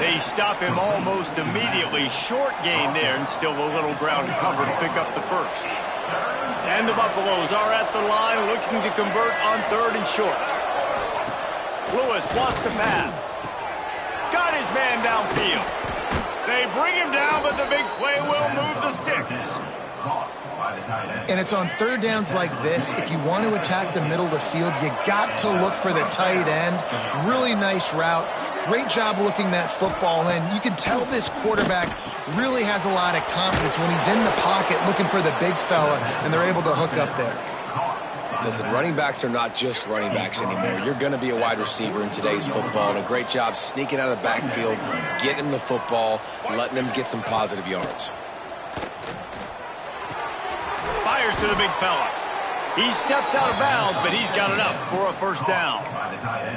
They stop him almost immediately. Short gain there, and still a little ground to cover to pick up the first. And the Buffaloes are at the line looking to convert on third and short. Lewis wants to pass. Got his man downfield. They bring him down, but the big play will move the sticks. And it's on third downs like this. If you want to attack the middle of the field, you got to look for the tight end. Really nice route. Great job looking that football in. You can tell this quarterback really has a lot of confidence when he's in the pocket looking for the big fella, and they're able to hook up there. Listen, running backs are not just running backs anymore. You're going to be a wide receiver in today's football, and a great job sneaking out of the backfield, getting him the football, letting him get some positive yards. Fires to the big fella. He steps out of bounds, but he's got enough for a first down.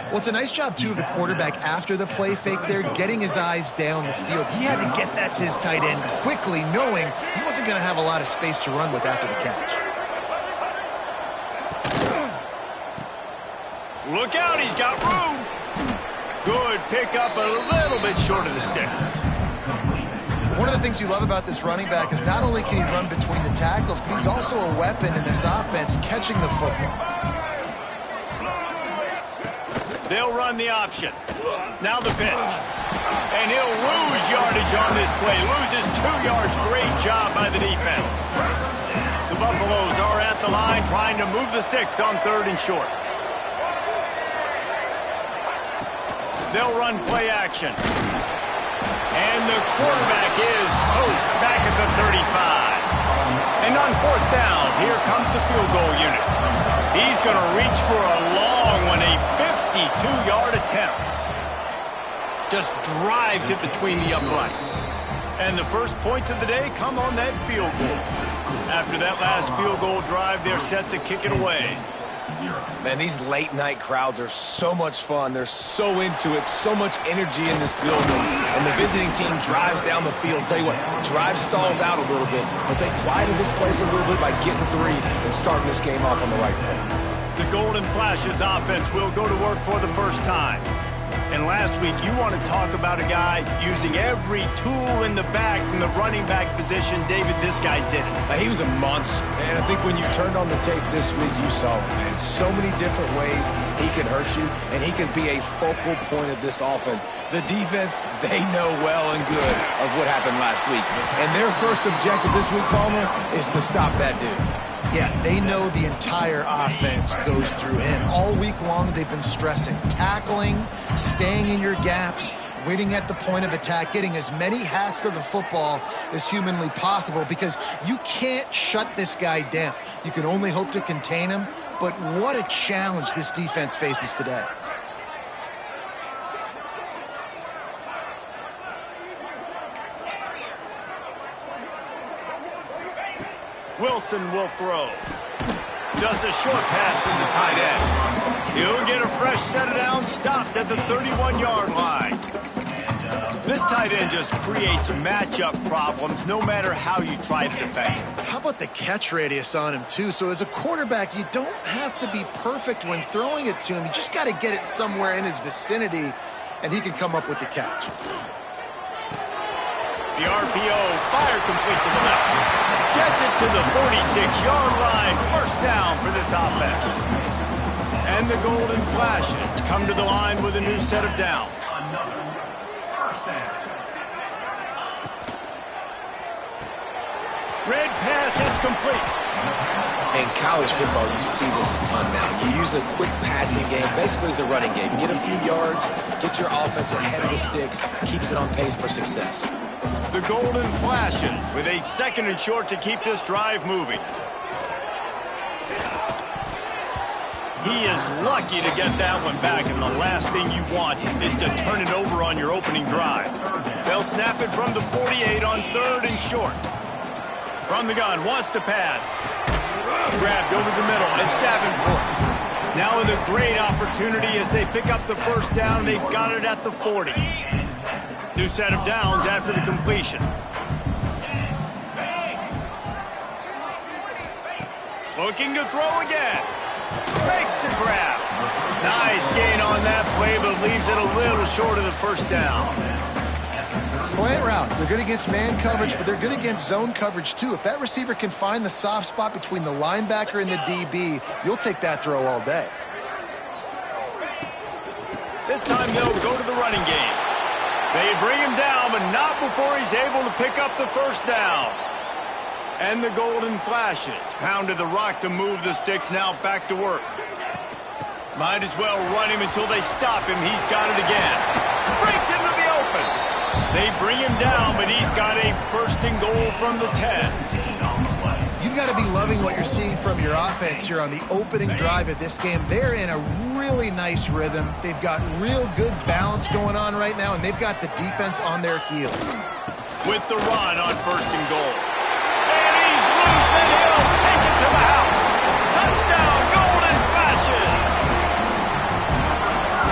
Well, it's a nice job, too, of the quarterback after the play fake there, getting his eyes down the field. He had to get that to his tight end quickly, knowing he wasn't going to have a lot of space to run with after the catch. Look out, he's got room. Good pickup, a little bit short of the sticks. One of the things you love about this running back is not only can he run between the tackles, but he's also a weapon in this offense catching the football. They'll run the option. Now the pitch. And he'll lose yardage on this play. Loses 2 yards. Great job by the defense. The Buffaloes are at the line trying to move the sticks on third and short. They'll run play action. And the quarterback is toast back at the 35. And on fourth down, here comes the field goal unit. He's going to reach for a long one, a 52-yard attempt. Just drives it between the uprights. And the first points of the day come on that field goal. After that last field goal drive, they're set to kick it away. Man, these late-night crowds are so much fun. They're so into it, so much energy in this building. And the visiting team drives down the field. Tell you what, drive stalls out a little bit, but they quieted this place a little bit by getting 3 and starting this game off on the right foot. The Golden Flashes offense will go to work for the first time. And last week, you want to talk about a guy using every tool in the bag from the running back position. David, this guy did it. He was a monster. And I think when you turned on the tape this week, you saw it, man. So many different ways he can hurt you, and he can be a focal point of this offense. The defense, they know well and good of what happened last week. And their first objective this week, Palmer, is to stop that dude. Yeah, they know the entire offense goes through him. All week long, they've been stressing tackling, staying in your gaps, waiting at the point of attack, getting as many hats to the football as humanly possible, because you can't shut this guy down. You can only hope to contain him, but what a challenge this defense faces today. Wilson will throw. Just a short pass to the tight end. He'll get a fresh set of downs, stopped at the 31-yard line. This tight end just creates matchup problems no matter how you try to defend. How about the catch radius on him, too? So as a quarterback, you don't have to be perfect when throwing it to him. You just got to get it somewhere in his vicinity, and he can come up with the catch. The RPO, fire complete to the left. Gets it to the 46-yard line. First down for this offense. And the Golden Flashes come to the line with a new set of downs. Red pass, it's complete. In college football, you see this a ton now. You use a quick passing game, basically as the running game. Get a few yards, get your offense ahead of the sticks, keeps it on pace for success. The Golden Flashes with a 2nd and short to keep this drive moving. He is lucky to get that one back, and the last thing you want is to turn it over on your opening drive. They'll snap it from the 48 on 3rd and short. From the gun, wants to pass. Grabbed over the middle, it's Davenport. Now with a great opportunity as they pick up the first down, they've got it at the 40. New set of downs after the completion. Looking to throw again. Makes the grab. Nice gain on that play, but leaves it a little short of the first down. Slant routes, they're good against man coverage, but they're good against zone coverage too. If that receiver can find the soft spot between the linebacker and the DB, you'll take that throw all day. This time they'll go to the running game. They bring him down, but not before he's able to pick up the first down. And the Golden Flashes pounded the rock to move the sticks, now back to work. Might as well run him until they stop him. He's got it again. Breaks into the open. They bring him down, but he's got a 1st and goal from the 10. You've got to be loving what you're seeing from your offense here on the opening drive of this game. They're in a really nice rhythm. They've got real good balance going on right now, and they've got the defense on their heels. With the run on 1st and goal. And he's loose, and he'll take it to the house. Touchdown, Golden Flashes.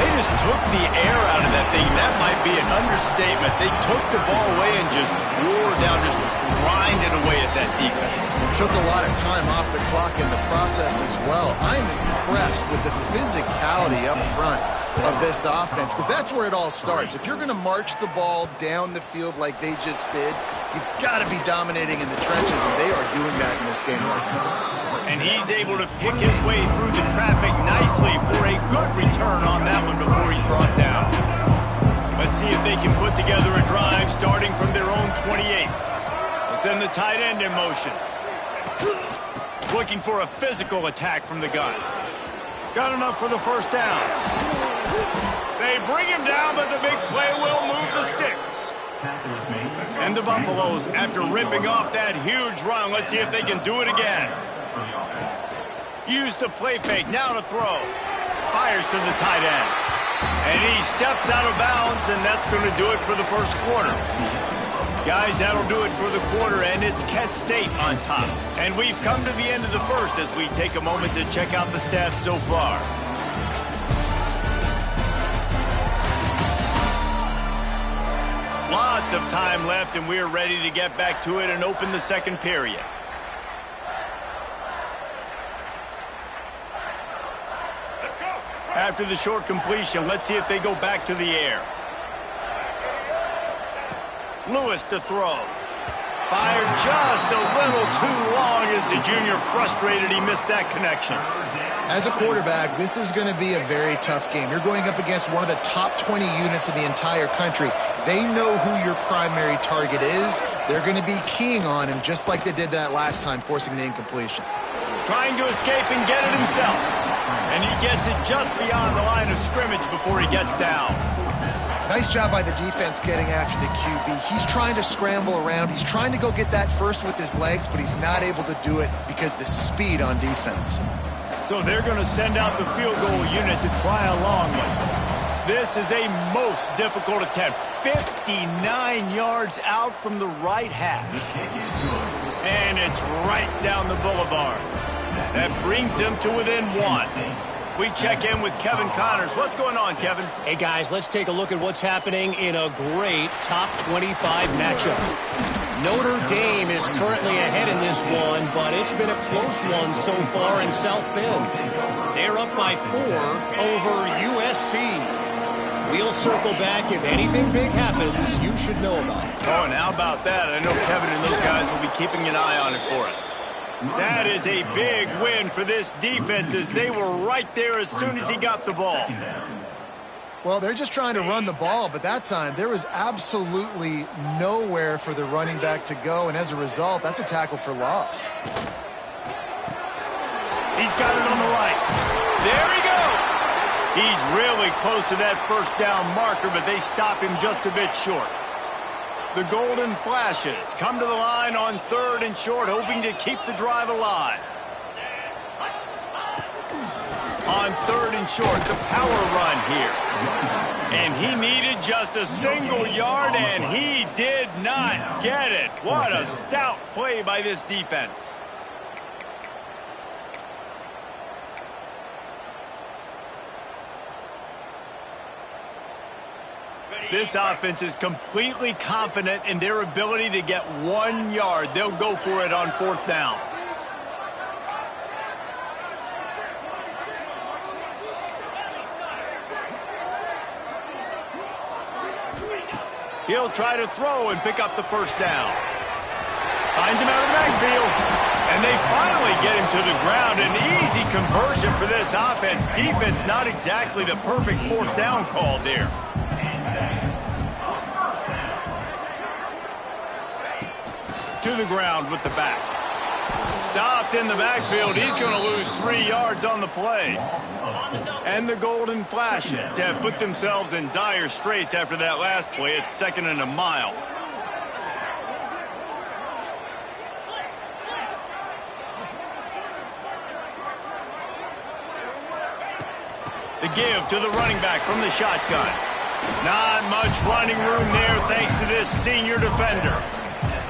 They just took the air out of that thing. That might be an understatement. They took the ball away and just wore down, just grinded away at that defense. Took a lot of time off the clock in the process as well. I'm impressed with the physicality up front of this offense, because that's where it all starts. If you're going to march the ball down the field like they just did, you've got to be dominating in the trenches, and they are doing that in this game right now. And he's able to pick his way through the traffic nicely for a good return on that one before he's brought down. Let's see if they can put together a drive starting from their own 28. They'll send the tight end in motion. Looking for a physical attack from the gun. Got enough for the first down. They bring him down, but the big play will move the sticks. And the Buffaloes, after ripping off that huge run, let's see if they can do it again. Use the play fake, now to throw. Fires to the tight end. And he steps out of bounds, and that's going to do it for the first quarter. Guys, that'll do it for the quarter, and it's Kent State on top. And we've come to the end of the first as we take a moment to check out the stats so far. Lots of time left, and we're ready to get back to it and open the second period. After the short completion, let's see if they go back to the air. Lewis to throw. Fired just a little too long as the junior frustrated he missed that connection. As a quarterback, this is going to be a very tough game. You're going up against one of the top 20 units in the entire country. They know who your primary target is. They're going to be keying on him just like they did that last time, forcing the incompletion. Trying to escape and get it himself. And he gets it just beyond the line of scrimmage before he gets down. Nice job by the defense getting after the QB. He's trying to scramble around. He's trying to go get that first with his legs, but he's not able to do it because the speed on defense. So they're going to send out the field goal unit to try a long one. This is a most difficult attempt. 59 yards out from the right hash. And it's right down the boulevard. That brings them to within one. We check in with Kevin Connors. What's going on, Kevin? Hey, guys, let's take a look at what's happening in a great top 25 matchup. Notre Dame is currently ahead in this one, but it's been a close one so far in South Bend. They're up by 4 over USC. We'll circle back. If anything big happens, you should know about it. Oh, and how about that? I know Kevin and those guys will be keeping an eye on it for us. That is a big win for this defense as they were right there as soon as he got the ball. Well, they're just trying to run the ball, but that time there was absolutely nowhere for the running back to go, and as a result, that's a tackle for loss. He's got it on the right. There he goes. He's really close to that first down marker, but they stop him just a bit short. The Golden Flashes come to the line on 3rd and short, hoping to keep the drive alive. On 3rd and short, the power run here. And he needed just a single yard, and he did not get it. What a stout play by this defense. This offense is completely confident in their ability to get 1 yard. They'll go for it on 4th down. He'll try to throw and pick up the first down. Finds him out of the backfield. And they finally get him to the ground. An easy conversion for this offense. Defense not exactly the perfect 4th down call there. To the ground with the back. Stopped in the backfield. He's going to lose 3 yards on the play. And the Golden Flashes have put themselves in dire straits after that last play. It's 2nd and a mile. The give to the running back from the shotgun. Not much running room there thanks to this senior defender.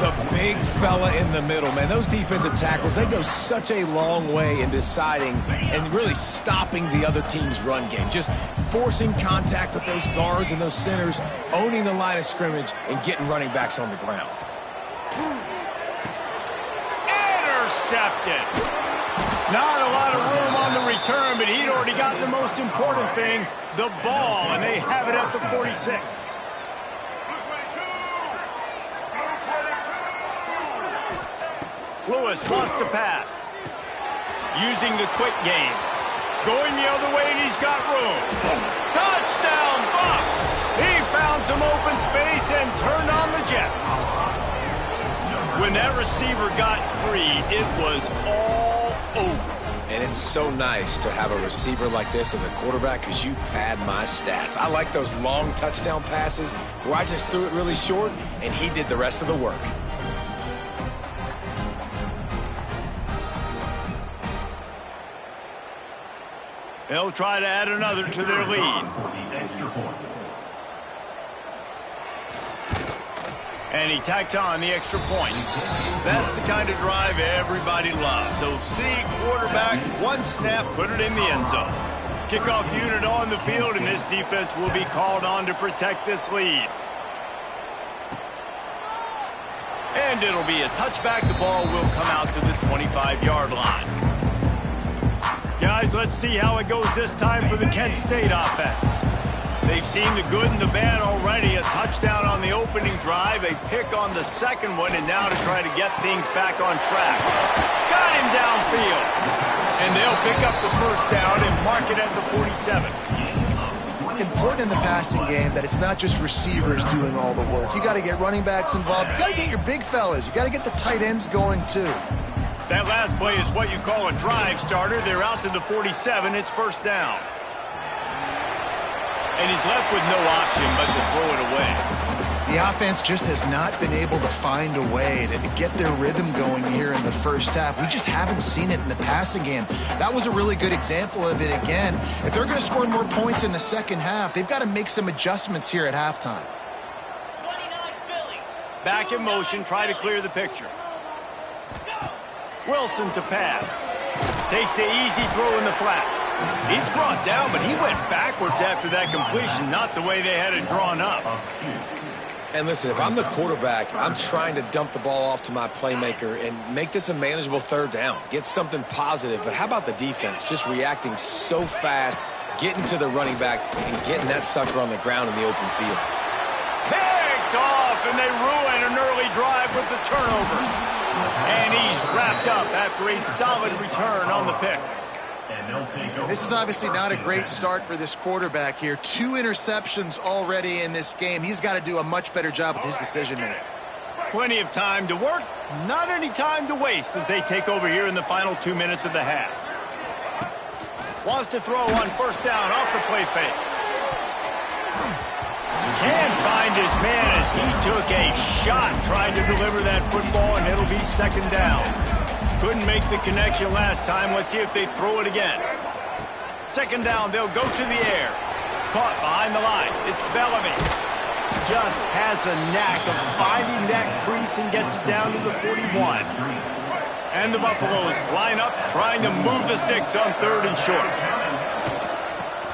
The big fella in the middle, man. Those defensive tackles, they go such a long way in deciding and really stopping the other team's run game. Just forcing contact with those guards and those centers, owning the line of scrimmage, and getting running backs on the ground. Intercepted. Not a lot of room on the return, but he'd already gotten the most important thing, the ball, and they have it at the 46. Lewis wants to pass. Using the quick game. Going the other way, and he's got room. Touchdown, Bucks! He found some open space and turned on the Jets. When that receiver got free, it was all over. And it's so nice to have a receiver like this as a quarterback because you pad my stats. I like those long touchdown passes where I just threw it really short, and he did the rest of the work. They'll try to add another to their lead. And he tacks on the extra point. That's the kind of drive everybody loves. So see quarterback, 1 snap, put it in the end zone. Kickoff unit on the field, and this defense will be called on to protect this lead. And it'll be a touchback. The ball will come out to the 25-yard line. Guys, let's see how it goes this time for the Kent State offense. They've seen the good and the bad already. A touchdown on the opening drive, a pick on the second one, and now to try to get things back on track. Got him downfield. And they'll pick up the first down and mark it at the 47. Important in the passing game that it's not just receivers doing all the work. You got to get running backs involved. You got to get your big fellas. You got to get the tight ends going too. That last play is what you call a drive starter. They're out to the 47. It's first down. And he's left with no option but to throw it away. The offense just has not been able to find a way to get their rhythm going here in the first half. We just haven't seen it in the passing game. That was a really good example of it again. If they're going to score more points in the second half, they've got to make some adjustments here at halftime. Back in motion, try to clear the picture. Wilson to pass. Takes the easy throw in the flat. He's brought down, but he went backwards after that completion, not the way they had it drawn up. And listen, if I'm the quarterback, I'm trying to dump the ball off to my playmaker and make this a manageable third down. Get something positive. But how about the defense? Just reacting so fast, getting to the running back, and getting that sucker on the ground in the open field. Picked off, and they ruin an early drive with the turnover. And he's wrapped up after a solid return on the pick. This is obviously not a great start for this quarterback here. 2 interceptions already in this game. He's got to do a much better job with his decision-making. Plenty of time to work, not any time to waste as they take over here in the final 2 minutes of the half. Wants to throw on first down off the play fake. Can't find his man as he took a shot trying to deliver that football, and it'll be second down. Couldn't make the connection last time. Let's see if they throw it again. Second down, they'll go to the air. Caught behind the line. It's Bellamy. Just has a knack of finding that crease and gets it down to the 41. And the Buffaloes line up, trying to move the sticks on third and short.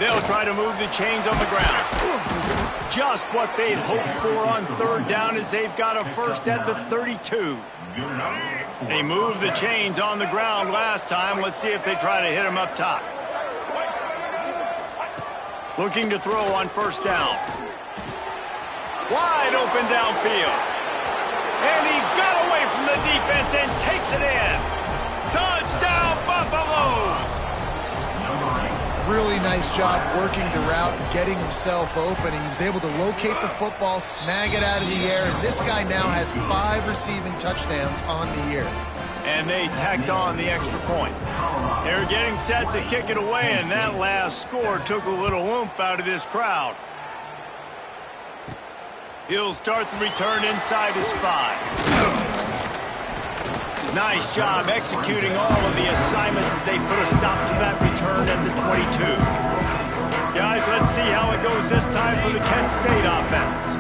They'll try to move the chains on the ground. Just what they'd hoped for on third down as they've got a first at the 32. They moved the chains on the ground last time. Let's see if they try to hit him up top. Looking to throw on first down. Wide open downfield. And he got away from the defense and takes it in. Touchdown, Buffaloes! Really nice job working the route and getting himself open. He was able to locate the football, snag it out of the air, and this guy now has 5 receiving touchdowns on the year. And they tacked on the extra point. They're getting set to kick it away, and that last score took a little oomph out of this crowd. He'll start the return inside his 5. Nice job executing all of the assignments as they put a stop to that return at the 22. Guys, let's see how it goes this time for the Kent State offense.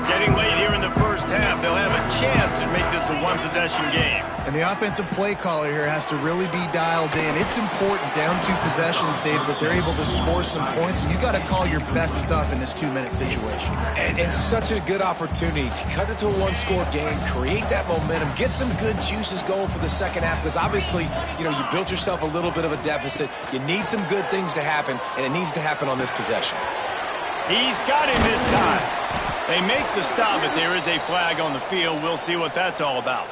Getting late here in the first half, they'll have a chance to make this a one-possession game. And the offensive play caller here has to really be dialed in. It's important down 2 possessions, David, that they're able to score some points. And you got to call your best stuff in this 2-minute situation. And it's such a good opportunity to cut it to a 1-score game, create that momentum, get some good juices going for the second half. Because obviously, you built yourself a little bit of a deficit. You need some good things to happen, and it needs to happen on this possession. He's got him this time. They make the stop, but there is a flag on the field. We'll see what that's all about.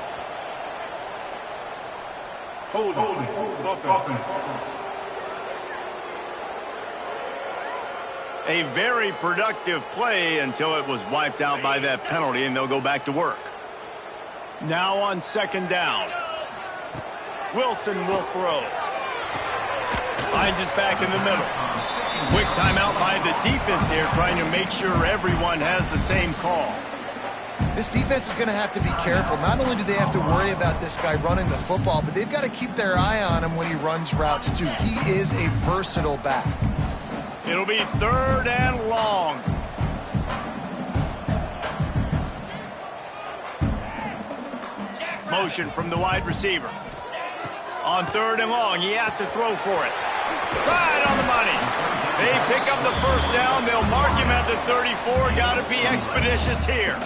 Holding. Offense. A very productive play until it was wiped out by that penalty, and they'll go back to work. Now on second down. Wilson will throw. Finds his back in the middle. Quick timeout by the defense there, trying to make sure everyone has the same call. This defense is going to have to be careful. Not only do they have to worry about this guy running the football, but they've got to keep their eye on him when he runs routes too. He is a versatile back. It'll be third and long. Motion from the wide receiver. On third and long, he has to throw for it. Right on the money. They pick up the first down. They'll mark him at the 34. Got to be expeditious here.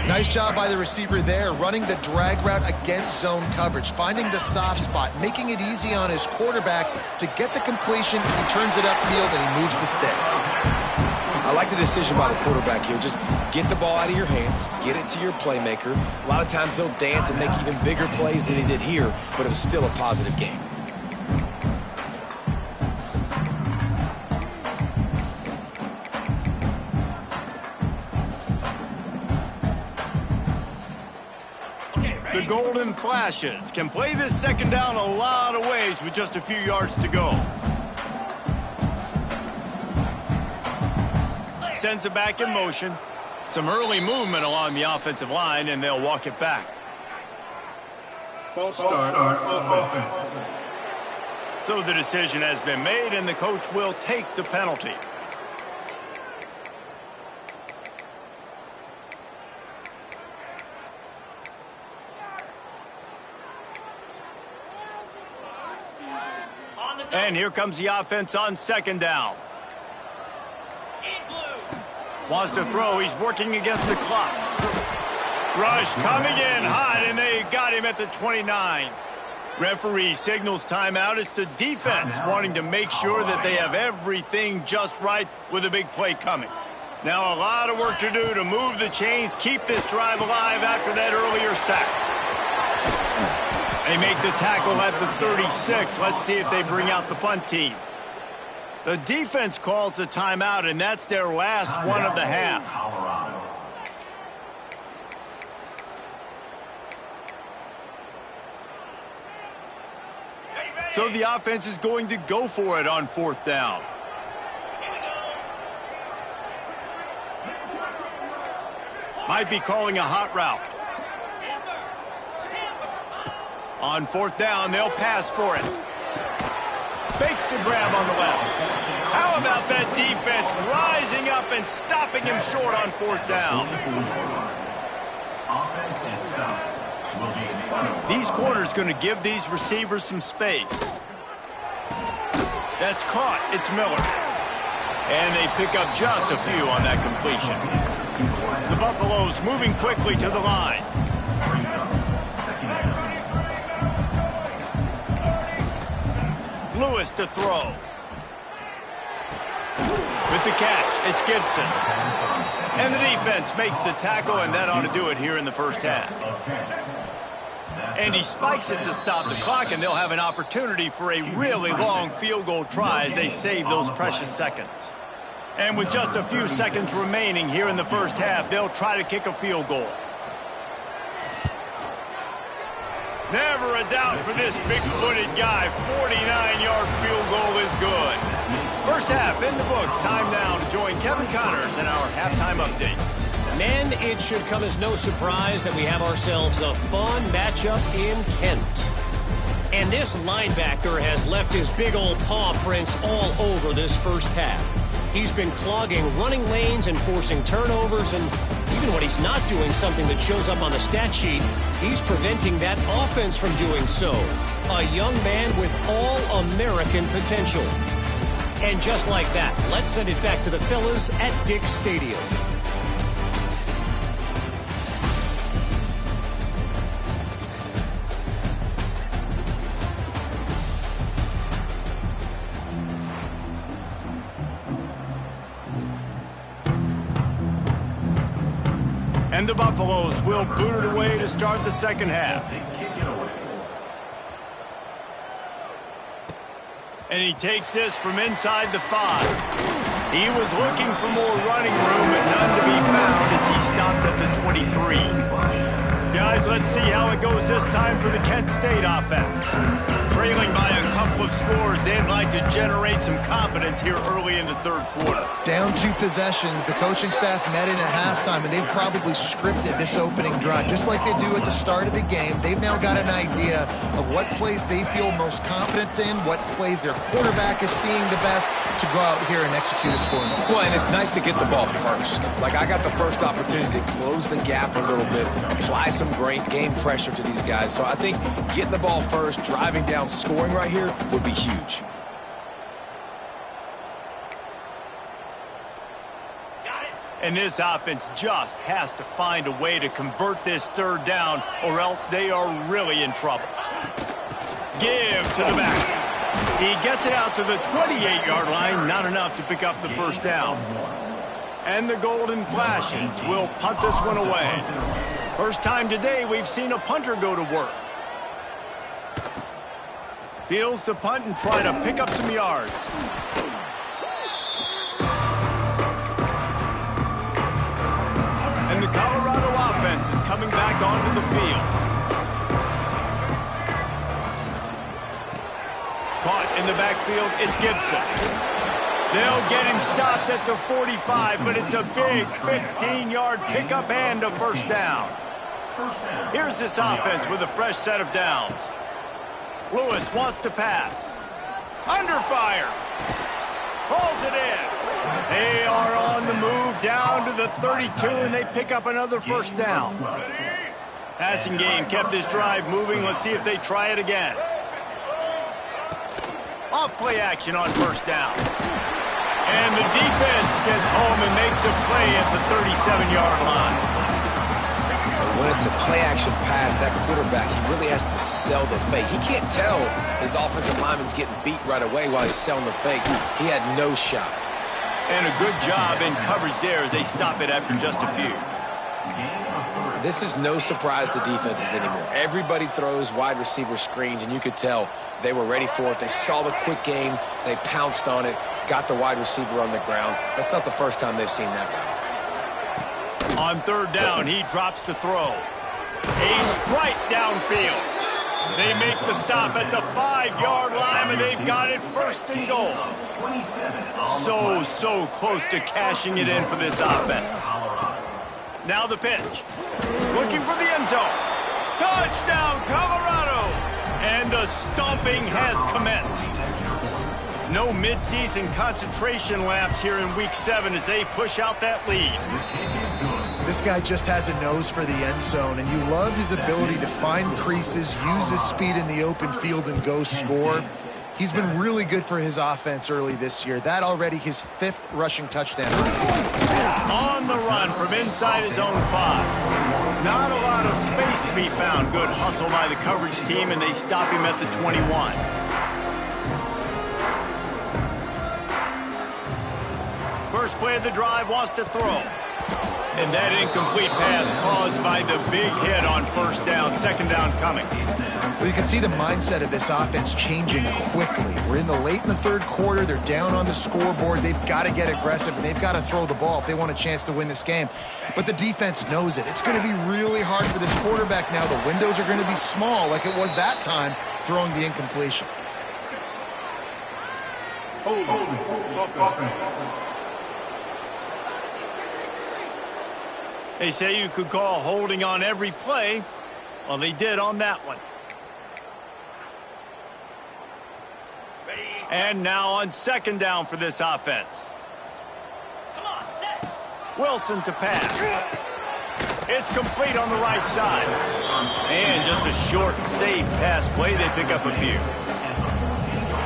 Nice job by the receiver there, running the drag route against zone coverage, finding the soft spot, making it easy on his quarterback to get the completion. He turns it upfield and he moves the sticks. I like the decision by the quarterback here. Just get the ball out of your hands, get it to your playmaker. A lot of times they'll dance and make even bigger plays than he did here, but it was still a positive game. The Golden Flashes can play this second down a lot of ways with just a few yards to go. Sends it back in motion. Some early movement along the offensive line, and they'll walk it back. False start on offense. So the decision has been made, and the coach will take the penalty. And here comes the offense on second down. Wants to throw. He's working against the clock. Rush coming in hot, and they got him at the 29. Referee signals timeout. It's the defense wanting to make sure that they have everything just right with a big play coming. Now a lot of work to do to move the chains, keep this drive alive after that earlier sack. They make the tackle at the 36. Let's see if they bring out the punt team. The defense calls the timeout, and that's their last one of the half. So the offense is going to go for it on fourth down. Might be calling a hot route. On fourth down, they'll pass for it. Fakes the grab on the left. How about that defense rising up and stopping him short on fourth down? These corners going to give these receivers some space. That's caught. It's Miller. And they pick up just a few on that completion. The Buffaloes moving quickly to the line. Lewis to throw. With the catch, it's Gibson. And the defense makes the tackle, and that ought to do it here in the first half. And he spikes it to stop the clock, and they'll have an opportunity for a really long field goal try as they save those precious seconds. And with just a few seconds remaining here in the first half, they'll try to kick a field goal. Never a doubt for this big-footed guy. 49-yard field goal is good. First half in the books. Time now to join Kevin Connors in our halftime update. Men, it should come as no surprise that we have ourselves a fun matchup in Kent. And this linebacker has left his big old paw prints all over this first half. He's been clogging running lanes and forcing turnovers, and even when he's not doing something that shows up on the stat sheet, he's preventing that offense from doing so. A young man with all-American potential. And just like that, let's send it back to the fellas at Dick's Stadium. And the Buffaloes will boot it away to start the second half. And he takes this from inside the 5. He was looking for more running room, but none to be found as he stopped at the 23. Guys, let's see how it goes this time for the Kent State offense. Trailing by a couple of scores, they'd like to generate some confidence here early in the third quarter. Down 2 possessions, the coaching staff met in at halftime, and they've probably scripted this opening drive. Just like they do at the start of the game, they've now got an idea of what plays they feel most confident in, what plays their quarterback is seeing the best to go out here and execute a scoring. Well, and it's nice to get the ball first. Like, I got the first opportunity to close the gap a little bit, apply some great game pressure to these guys. So I think getting the ball first, driving down, scoring right here would be huge. And this offense just has to find a way to convert this third down, or else they are really in trouble. Give to the back. He gets it out to the 28-yard line, not enough to pick up the first down. And the Golden Flashes will punt this one away. First time today we've seen a punter go to work. Fields to punt and try to pick up some yards. And the Colorado offense is coming back onto the field. Caught in the backfield, it's Gibson. They'll get him stopped at the 45, but it's a big 15-yard pickup and a first down. Here's this offense with a fresh set of downs. Lewis wants to pass. Under fire. Pulls it in. They are on the move down to the 32, and they pick up another first down. Passing game kept this drive moving. Let's see if they try it again. Off play action on first down. And the defense gets home and makes a play at the 37-yard line. When it's a play-action pass, that quarterback, he really has to sell the fake. He can't tell his offensive lineman's getting beat right away while he's selling the fake. He had no shot. And a good job in coverage there as they stop it after just a few. This is no surprise to defenses anymore. Everybody throws wide receiver screens, and you could tell they were ready for it. They saw the quick game. They pounced on it, got the wide receiver on the ground. That's not the first time they've seen that route. On third down, he drops to throw. A strike downfield. They make the stop at the 5-yard line, and they've got it first and goal. So close to cashing it in for this offense. Now the pitch. Looking for the end zone. Touchdown, Colorado! And the stomping has commenced. No midseason concentration laps here in Week 7 as they push out that lead. This guy just has a nose for the end zone, and you love his ability to find creases, use his speed in the open field, and go score. He's been really good for his offense early this year. That already his 5th rushing touchdown of the season. On the run from inside his own 5. Not a lot of space to be found. Good hustle by the coverage team, and they stop him at the 21. First play of the drive, wants to throw. And that incomplete pass caused by the big hit on first down. Second down coming. Well, you can see the mindset of this offense changing quickly. We're late in the third quarter. They're down on the scoreboard. They've got to get aggressive, and they've got to throw the ball if they want a chance to win this game. But the defense knows it. It's going to be really hard for this quarterback now. The windows are going to be small like it was that time throwing the incompletion. They say you could call holding on every play. Well, they did on that one. And now on second down for this offense. Wilson to pass. It's complete on the right side. And just a short, safe pass play. They pick up a few.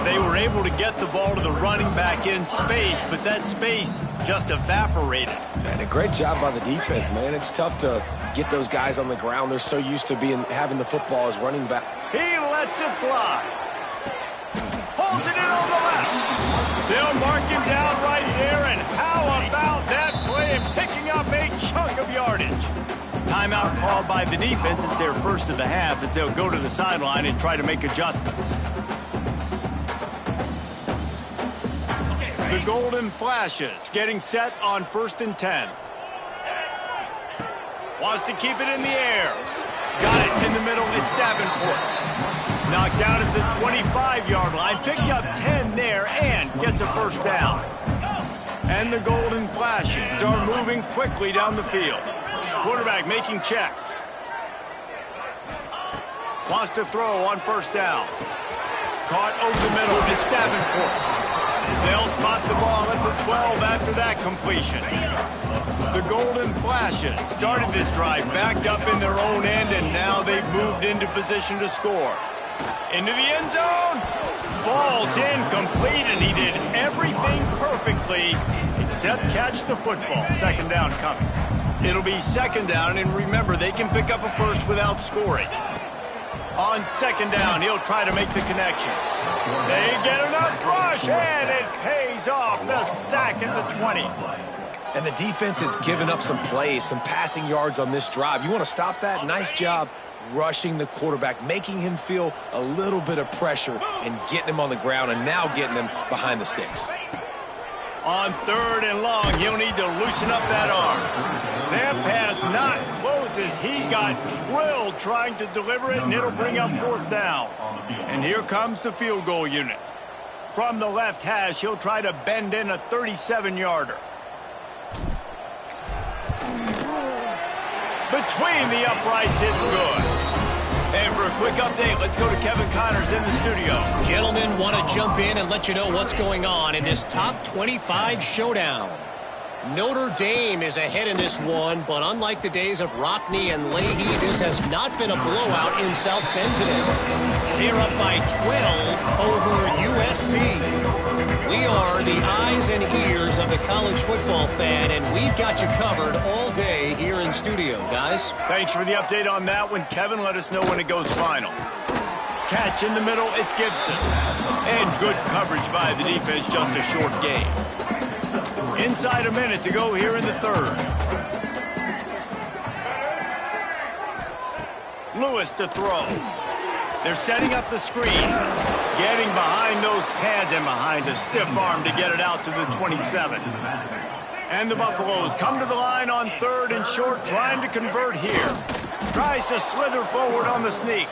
They were able to get the ball to the running back in space, but that space just evaporated. And a great job by the defense, man. It's tough to get those guys on the ground. They're so used to having the football as running back. He lets it fly. Holds it in on the left. They'll mark him down right here, and how about that play of picking up a chunk of yardage? Timeout called by the defense. It's their first of the half as they'll go to the sideline and try to make adjustments. The Golden Flashes getting set on 1st and 10. Wants to keep it in the air. Got it in the middle. It's Davenport. Knocked down at the 25-yard line. Picked up 10 there and gets a first down. And the Golden Flashes are moving quickly down the field. Quarterback making checks. Wants to throw on first down. Caught over the middle. It's Davenport. They'll spot the ball at the 12 after that completion. The Golden Flashes started this drive backed up in their own end, and now they've moved into position to score. Into the end zone. Falls incomplete, and he did everything perfectly except catch the football. Second down coming. It'll be second down, and remember, they can pick up a first without scoring. On second down, he'll try to make the connection. They get enough rush, and it pays off. The sack at the 20. And the defense has given up some plays, some passing yards on this drive. You want to stop that? Nice job rushing the quarterback, making him feel a little bit of pressure and getting him on the ground, and now getting him behind the sticks. On third and long, he'll need to loosen up that arm. That pass not close as he got drilled trying to deliver it, and it'll bring up fourth down. And here comes the field goal unit. From the left hash, he'll try to bend in a 37-yarder. Between the uprights, it's good. And for a quick update, let's go to Kevin Connors in the studio. Gentlemen, want to jump in and let you know what's going on in this top 25 showdown. Notre Dame is ahead in this one, but unlike the days of Rockne and Leahy, this has not been a blowout in South Bend today. They're up by 12 over USC. We are the eyes and ears of the college football fan, and we've got you covered all day here in studio, guys. Thanks for the update on that one, Kevin. Let us know when it goes final. Catch in the middle, it's Gibson. And good coverage by the defense, just a short gain. Inside a minute to go here in the third. Lewis to throw. They're setting up the screen. Getting behind those pads and behind a stiff arm to get it out to the 27. And the Buffaloes come to the line on third and short, trying to convert here. Tries to slither forward on the sneak.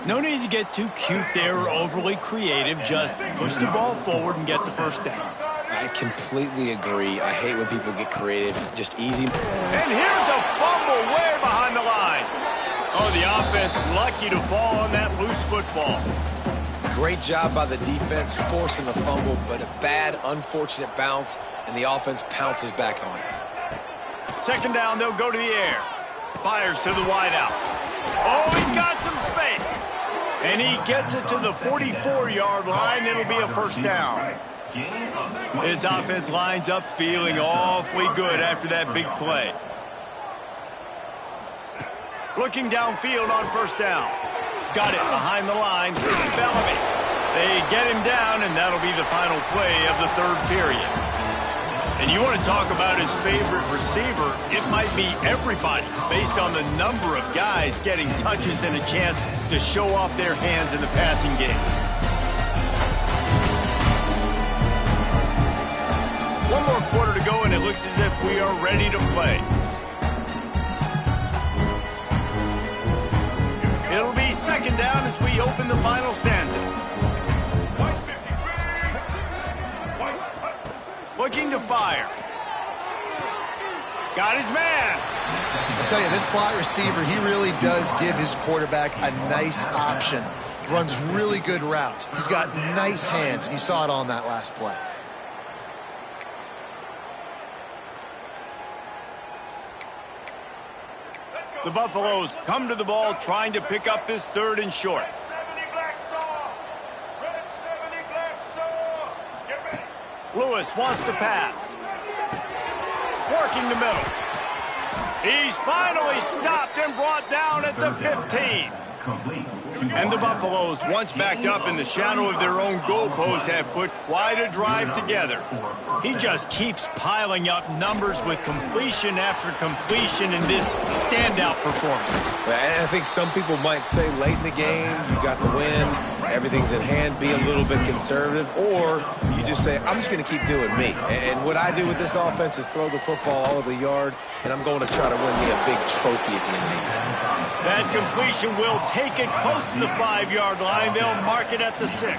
No need to get too cute there or overly creative. Just push the ball forward and get the first down. I completely agree. I hate when people get creative. Just easy. And here's a fumble way behind the line. Oh, the offense lucky to fall on that loose football. Great job by the defense forcing the fumble, but a bad, unfortunate bounce, and the offense pounces back on it. Second down, they'll go to the air. Fires to the wideout. Oh, he's got some space. And he gets it to the 44-yard line. It'll be a first down. His offense lines up feeling awfully good after that big play. Looking downfield on first down. Got it behind the line. It's Bellamy. They get him down, and that'll be the final play of the third period. And you want to talk about his favorite receiver, it might be everybody, based on the number of guys getting touches and a chance to show off their hands in the passing game. One more quarter to go, and it looks as if we are ready to play. It'll be second down as we open the final stanza. Looking to fire. Got his man. I'll tell you, this slot receiver, he really does give his quarterback a nice option. Runs really good routes. He's got nice hands, and you saw it on that last play. The Buffaloes come to the ball trying to pick up this third and short. Lewis wants to pass. Working the middle. He's finally stopped and brought down at the 15. And the Buffaloes, once backed up in the shadow of their own goalpost, have put quite a drive together. He just keeps piling up numbers with completion after completion in this standout performance. And I think some people might say late in the game, you got the win, everything's in hand, be a little bit conservative, or you just say, I'm just going to keep doing me. And what I do with this offense is throw the football all over the yard, and I'm going to try to win me a big trophy at the end of the year. That completion will take it close to the 5-yard line. They'll mark it at the 6.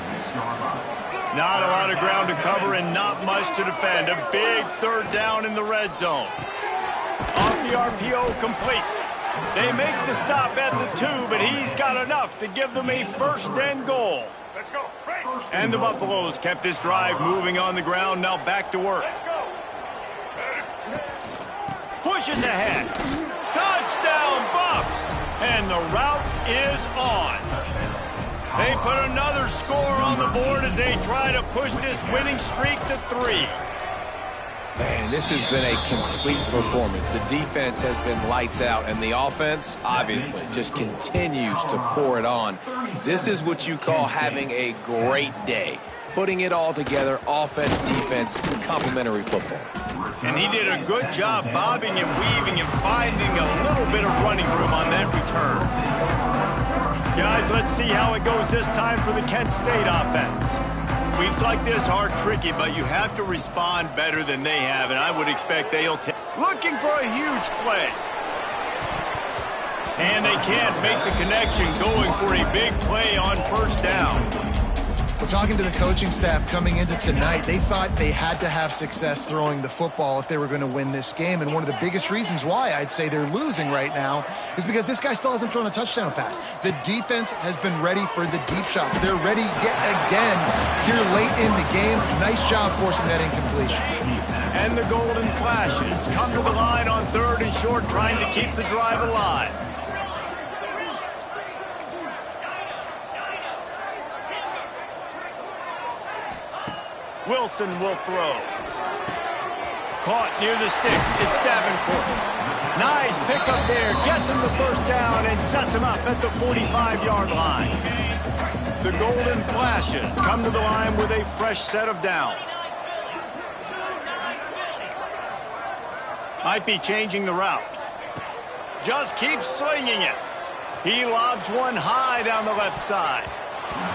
Not a lot of ground to cover and not much to defend. A big third down in the red zone. Off the RPO, complete. They make the stop at the 2, but he's got enough to give them a first and goal. Let's go. And the Buffaloes kept this drive moving on the ground. Now back to work. Pushes ahead. Touchdown, Buffs! And the route is on. They put another score on the board as they try to push this winning streak to 3. Man, this has been a complete performance. The defense has been lights out, and the offense, obviously, just continues to pour it on. This is what you call having a great day. Putting it all together, offense, defense, complementary football. And he did a good job bobbing and weaving and finding a little bit of running room on that return. Guys, let's see how it goes this time for the Kent State offense. Weeks like this are tricky, but you have to respond better than they have, and I would expect they'll take. Looking for a huge play. And they can't make the connection, going for a big play on first down. Well, talking to the coaching staff coming into tonight, they thought they had to have success throwing the football if they were going to win this game. And one of the biggest reasons why I'd say they're losing right now is because this guy still hasn't thrown a touchdown pass. The defense has been ready for the deep shots. They're ready yet again here late in the game. Nice job forcing that incompletion. And the Golden Flashes come to the line on third and short, trying to keep the drive alive. Wilson will throw. Caught near the sticks. It's Davenport. Nice pickup there. Gets him the first down and sets him up at the 45-yard line. The Golden Flashes come to the line with a fresh set of downs. Might be changing the route. Just keeps slinging it. He lobs one high down the left side.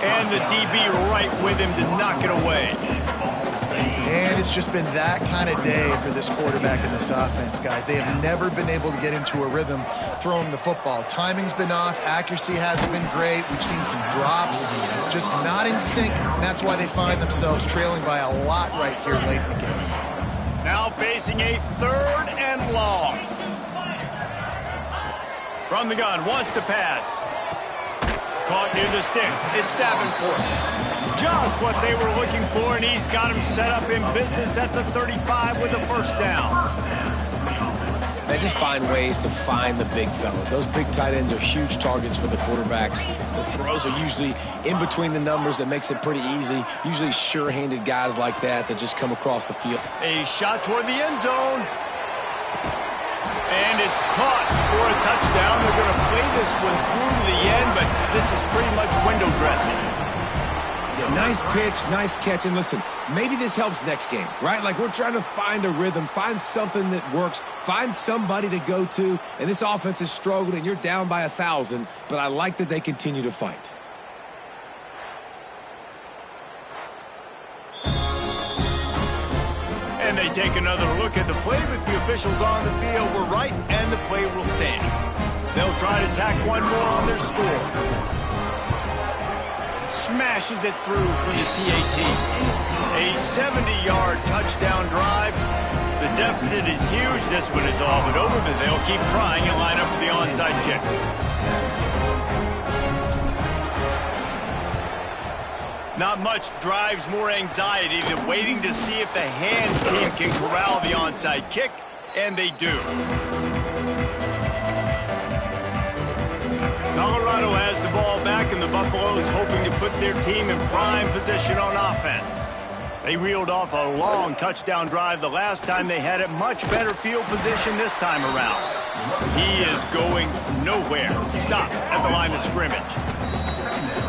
And the DB right with him to knock it away. And it's just been that kind of day for this quarterback in this offense, guys. They have never been able to get into a rhythm throwing the football. Timing's been off. Accuracy hasn't been great. We've seen some drops. Just not in sync. And that's why they find themselves trailing by a lot right here late in the game. Now facing a 3rd and long. From the gun, wants to pass. Caught near the sticks. It's Davenport. Just what they were looking for, and he's got him set up in business at the 35 with a first down. They just find ways to find the big fellas. Those big tight ends are huge targets for the quarterbacks. The throws are usually in between the numbers. That makes it pretty easy. Usually sure-handed guys like that just come across the field. A shot toward the end zone. And it's caught for a touchdown. They're going to play this one through to the end, but this is pretty much window dressing. Yeah, nice pitch, nice catch. And listen, maybe this helps next game, right? Like we're trying to find a rhythm, find something that works, find somebody to go to. And this offense has struggled, and you're down by 1,000, but I like that they continue to fight. And they take another look at the play with the officials on the field. We're right, and the play will stand. They'll try to tack one more on their score. Smashes it through for the PAT. A 70-yard touchdown drive. The deficit is huge. This one is all but over, but they'll keep trying and line up for the onside kick. Not much drives more anxiety than waiting to see if the hands team can corral the onside kick, and they do. Colorado has the ball back, and the Buffaloes hoping to put their team in prime position on offense. They reeled off a long touchdown drive the last time they had it. Much better field position this time around. He is going nowhere. He stopped at the line of scrimmage.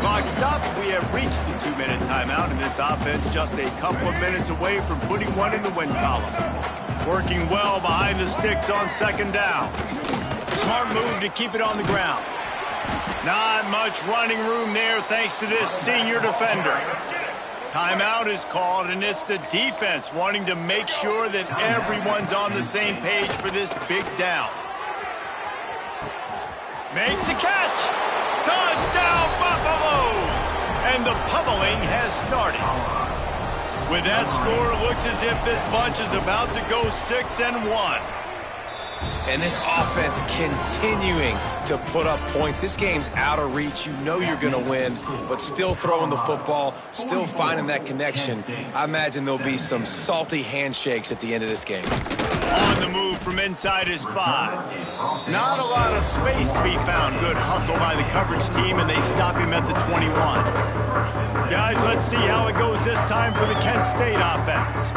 Clock stopped. We have reached the 2-minute timeout, and this offense just a couple of minutes away from putting one in the win column. Working well behind the sticks on 2nd down. Smart move to keep it on the ground. Not much running room there thanks to this senior defender. Timeout is called, and it's the defense wanting to make sure that everyone's on the same page for this big down. Makes the catch. Touchdown, Buffaloes! And the pummeling has started. With that score, it looks as if this bunch is about to go 6-1. And this offense continuing to put up points. This game's out of reach. You know you're going to win, but still throwing the football, still finding that connection. I imagine there'll be some salty handshakes at the end of this game. On the move from inside his 5. Not a lot of space to be found. Good hustle by the coverage team, and they stop him at the 21. Guys, let's see how it goes this time for the Kent State offense.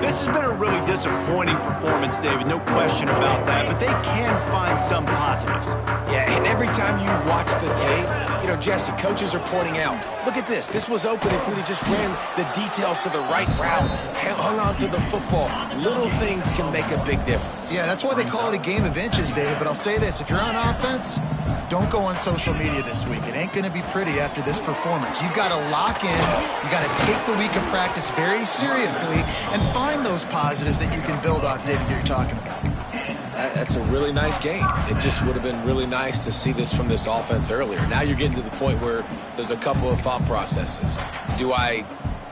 This has been a really disappointing performance, David, no question about that, but they can find some positives. Yeah, and every time you watch the tape, you know, Jesse, coaches are pointing out, look at this. This was open if we'd have just ran the details to the right route, hung on to the football. Little things can make a big difference. Yeah, that's why they call it a game of inches, David, but I'll say this. If you're on offense, don't go on social media this week. It ain't going to be pretty after this performance. You've got to lock in. You've got to take the week of practice very seriously and find those positives that you can build off, David, you're talking about. That's a really nice game. It just would have been really nice to see this from this offense earlier. Now you're getting to the point where there's a couple of thought processes. Do I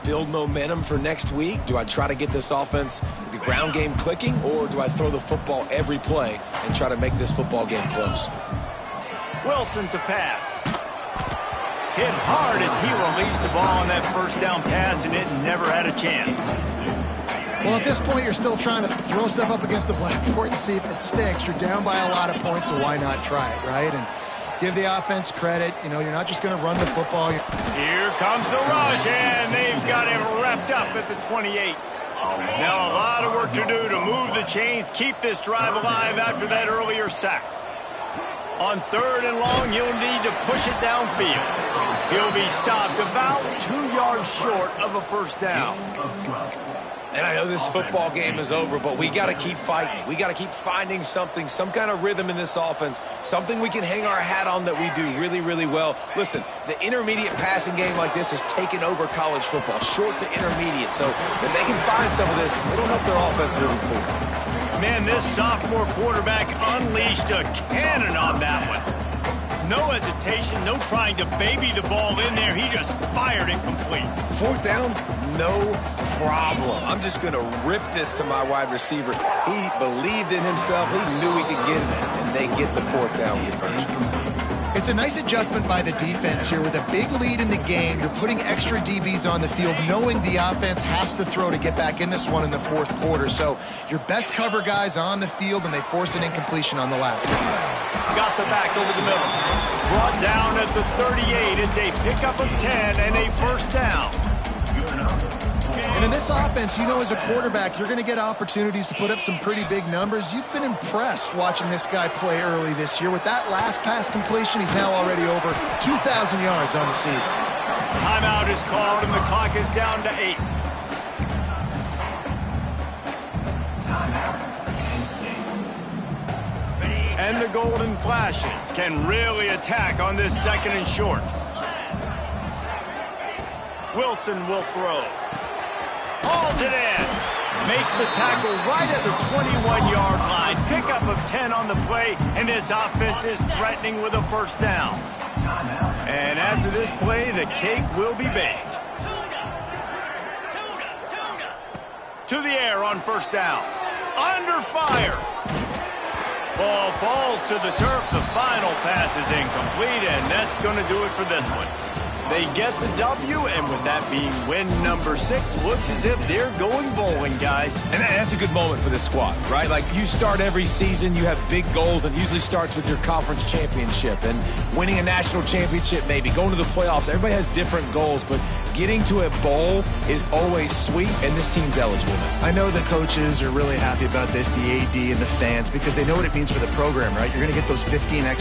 build momentum for next week? Do I try to get this offense, the ground game clicking, or do I throw the football every play and try to make this football game close? Wilson to pass. Hit hard as he released the ball on that first down pass, and it never had a chance. Well, at this point, you're still trying to throw stuff up against the blackboard and see if it sticks. You're down by a lot of points, so why not try it, right? And give the offense credit. You know, you're not just going to run the football. Here comes the rush, and they've got him wrapped up at the 28. Now a lot of work to do to move the chains, keep this drive alive after that earlier sack. On 3rd and long, he'll need to push it downfield. He'll be stopped about 2 yards short of a first down. And I know this football game is over, but we got to keep fighting. We got to keep finding something, some kind of rhythm in this offense, something we can hang our hat on that we do really, really well. Listen, the intermediate passing game like this has taken over college football, short to intermediate. So if they can find some of this, it'll help their offense moving forward. Man, this sophomore quarterback unleashed a cannon on that one. No hesitation, no trying to baby the ball in there. He just fired it complete. 4th down, no problem. I'm just going to rip this to my wide receiver. He believed in himself. He knew he could get it, and they get the 4th down conversion. It's a nice adjustment by the defense here. With a big lead in the game, you're putting extra DBs on the field, knowing the offense has to throw to get back in this one in the 4th quarter. So your best cover guys on the field, and they force an incompletion on the last one. Got the back over the middle. Brought down at the 38. It's a pickup of 10 and a first down. And in this offense, you know, as a quarterback, you're going to get opportunities to put up some pretty big numbers. You've been impressed watching this guy play early this year. With that last pass completion, he's now already over 2,000 yards on the season. Timeout is called, and the clock is down to 8. And the Golden Flashes can really attack on this 2nd and short. Wilson will throw. Hauls it in. Makes the tackle right at the 21-yard line. Pickup of 10 on the play, and this offense is threatening with a first down. And after this play, the cake will be baked. To the air on first down. Under fire. Ball falls to the turf. The final pass is incomplete, and that's going to do it for this one. They get the W, and with that being win number 6, looks as if they're going bowling, guys. And that's a good moment for this squad, right? Like, you start every season, you have big goals, and it usually starts with your conference championship and winning a national championship, maybe going to the playoffs. Everybody has different goals, but getting to a bowl is always sweet, and this team's eligible now. I know the coaches are really happy about this, the AD and the fans, because they know what it means for the program, right? You're going to get those 15 extra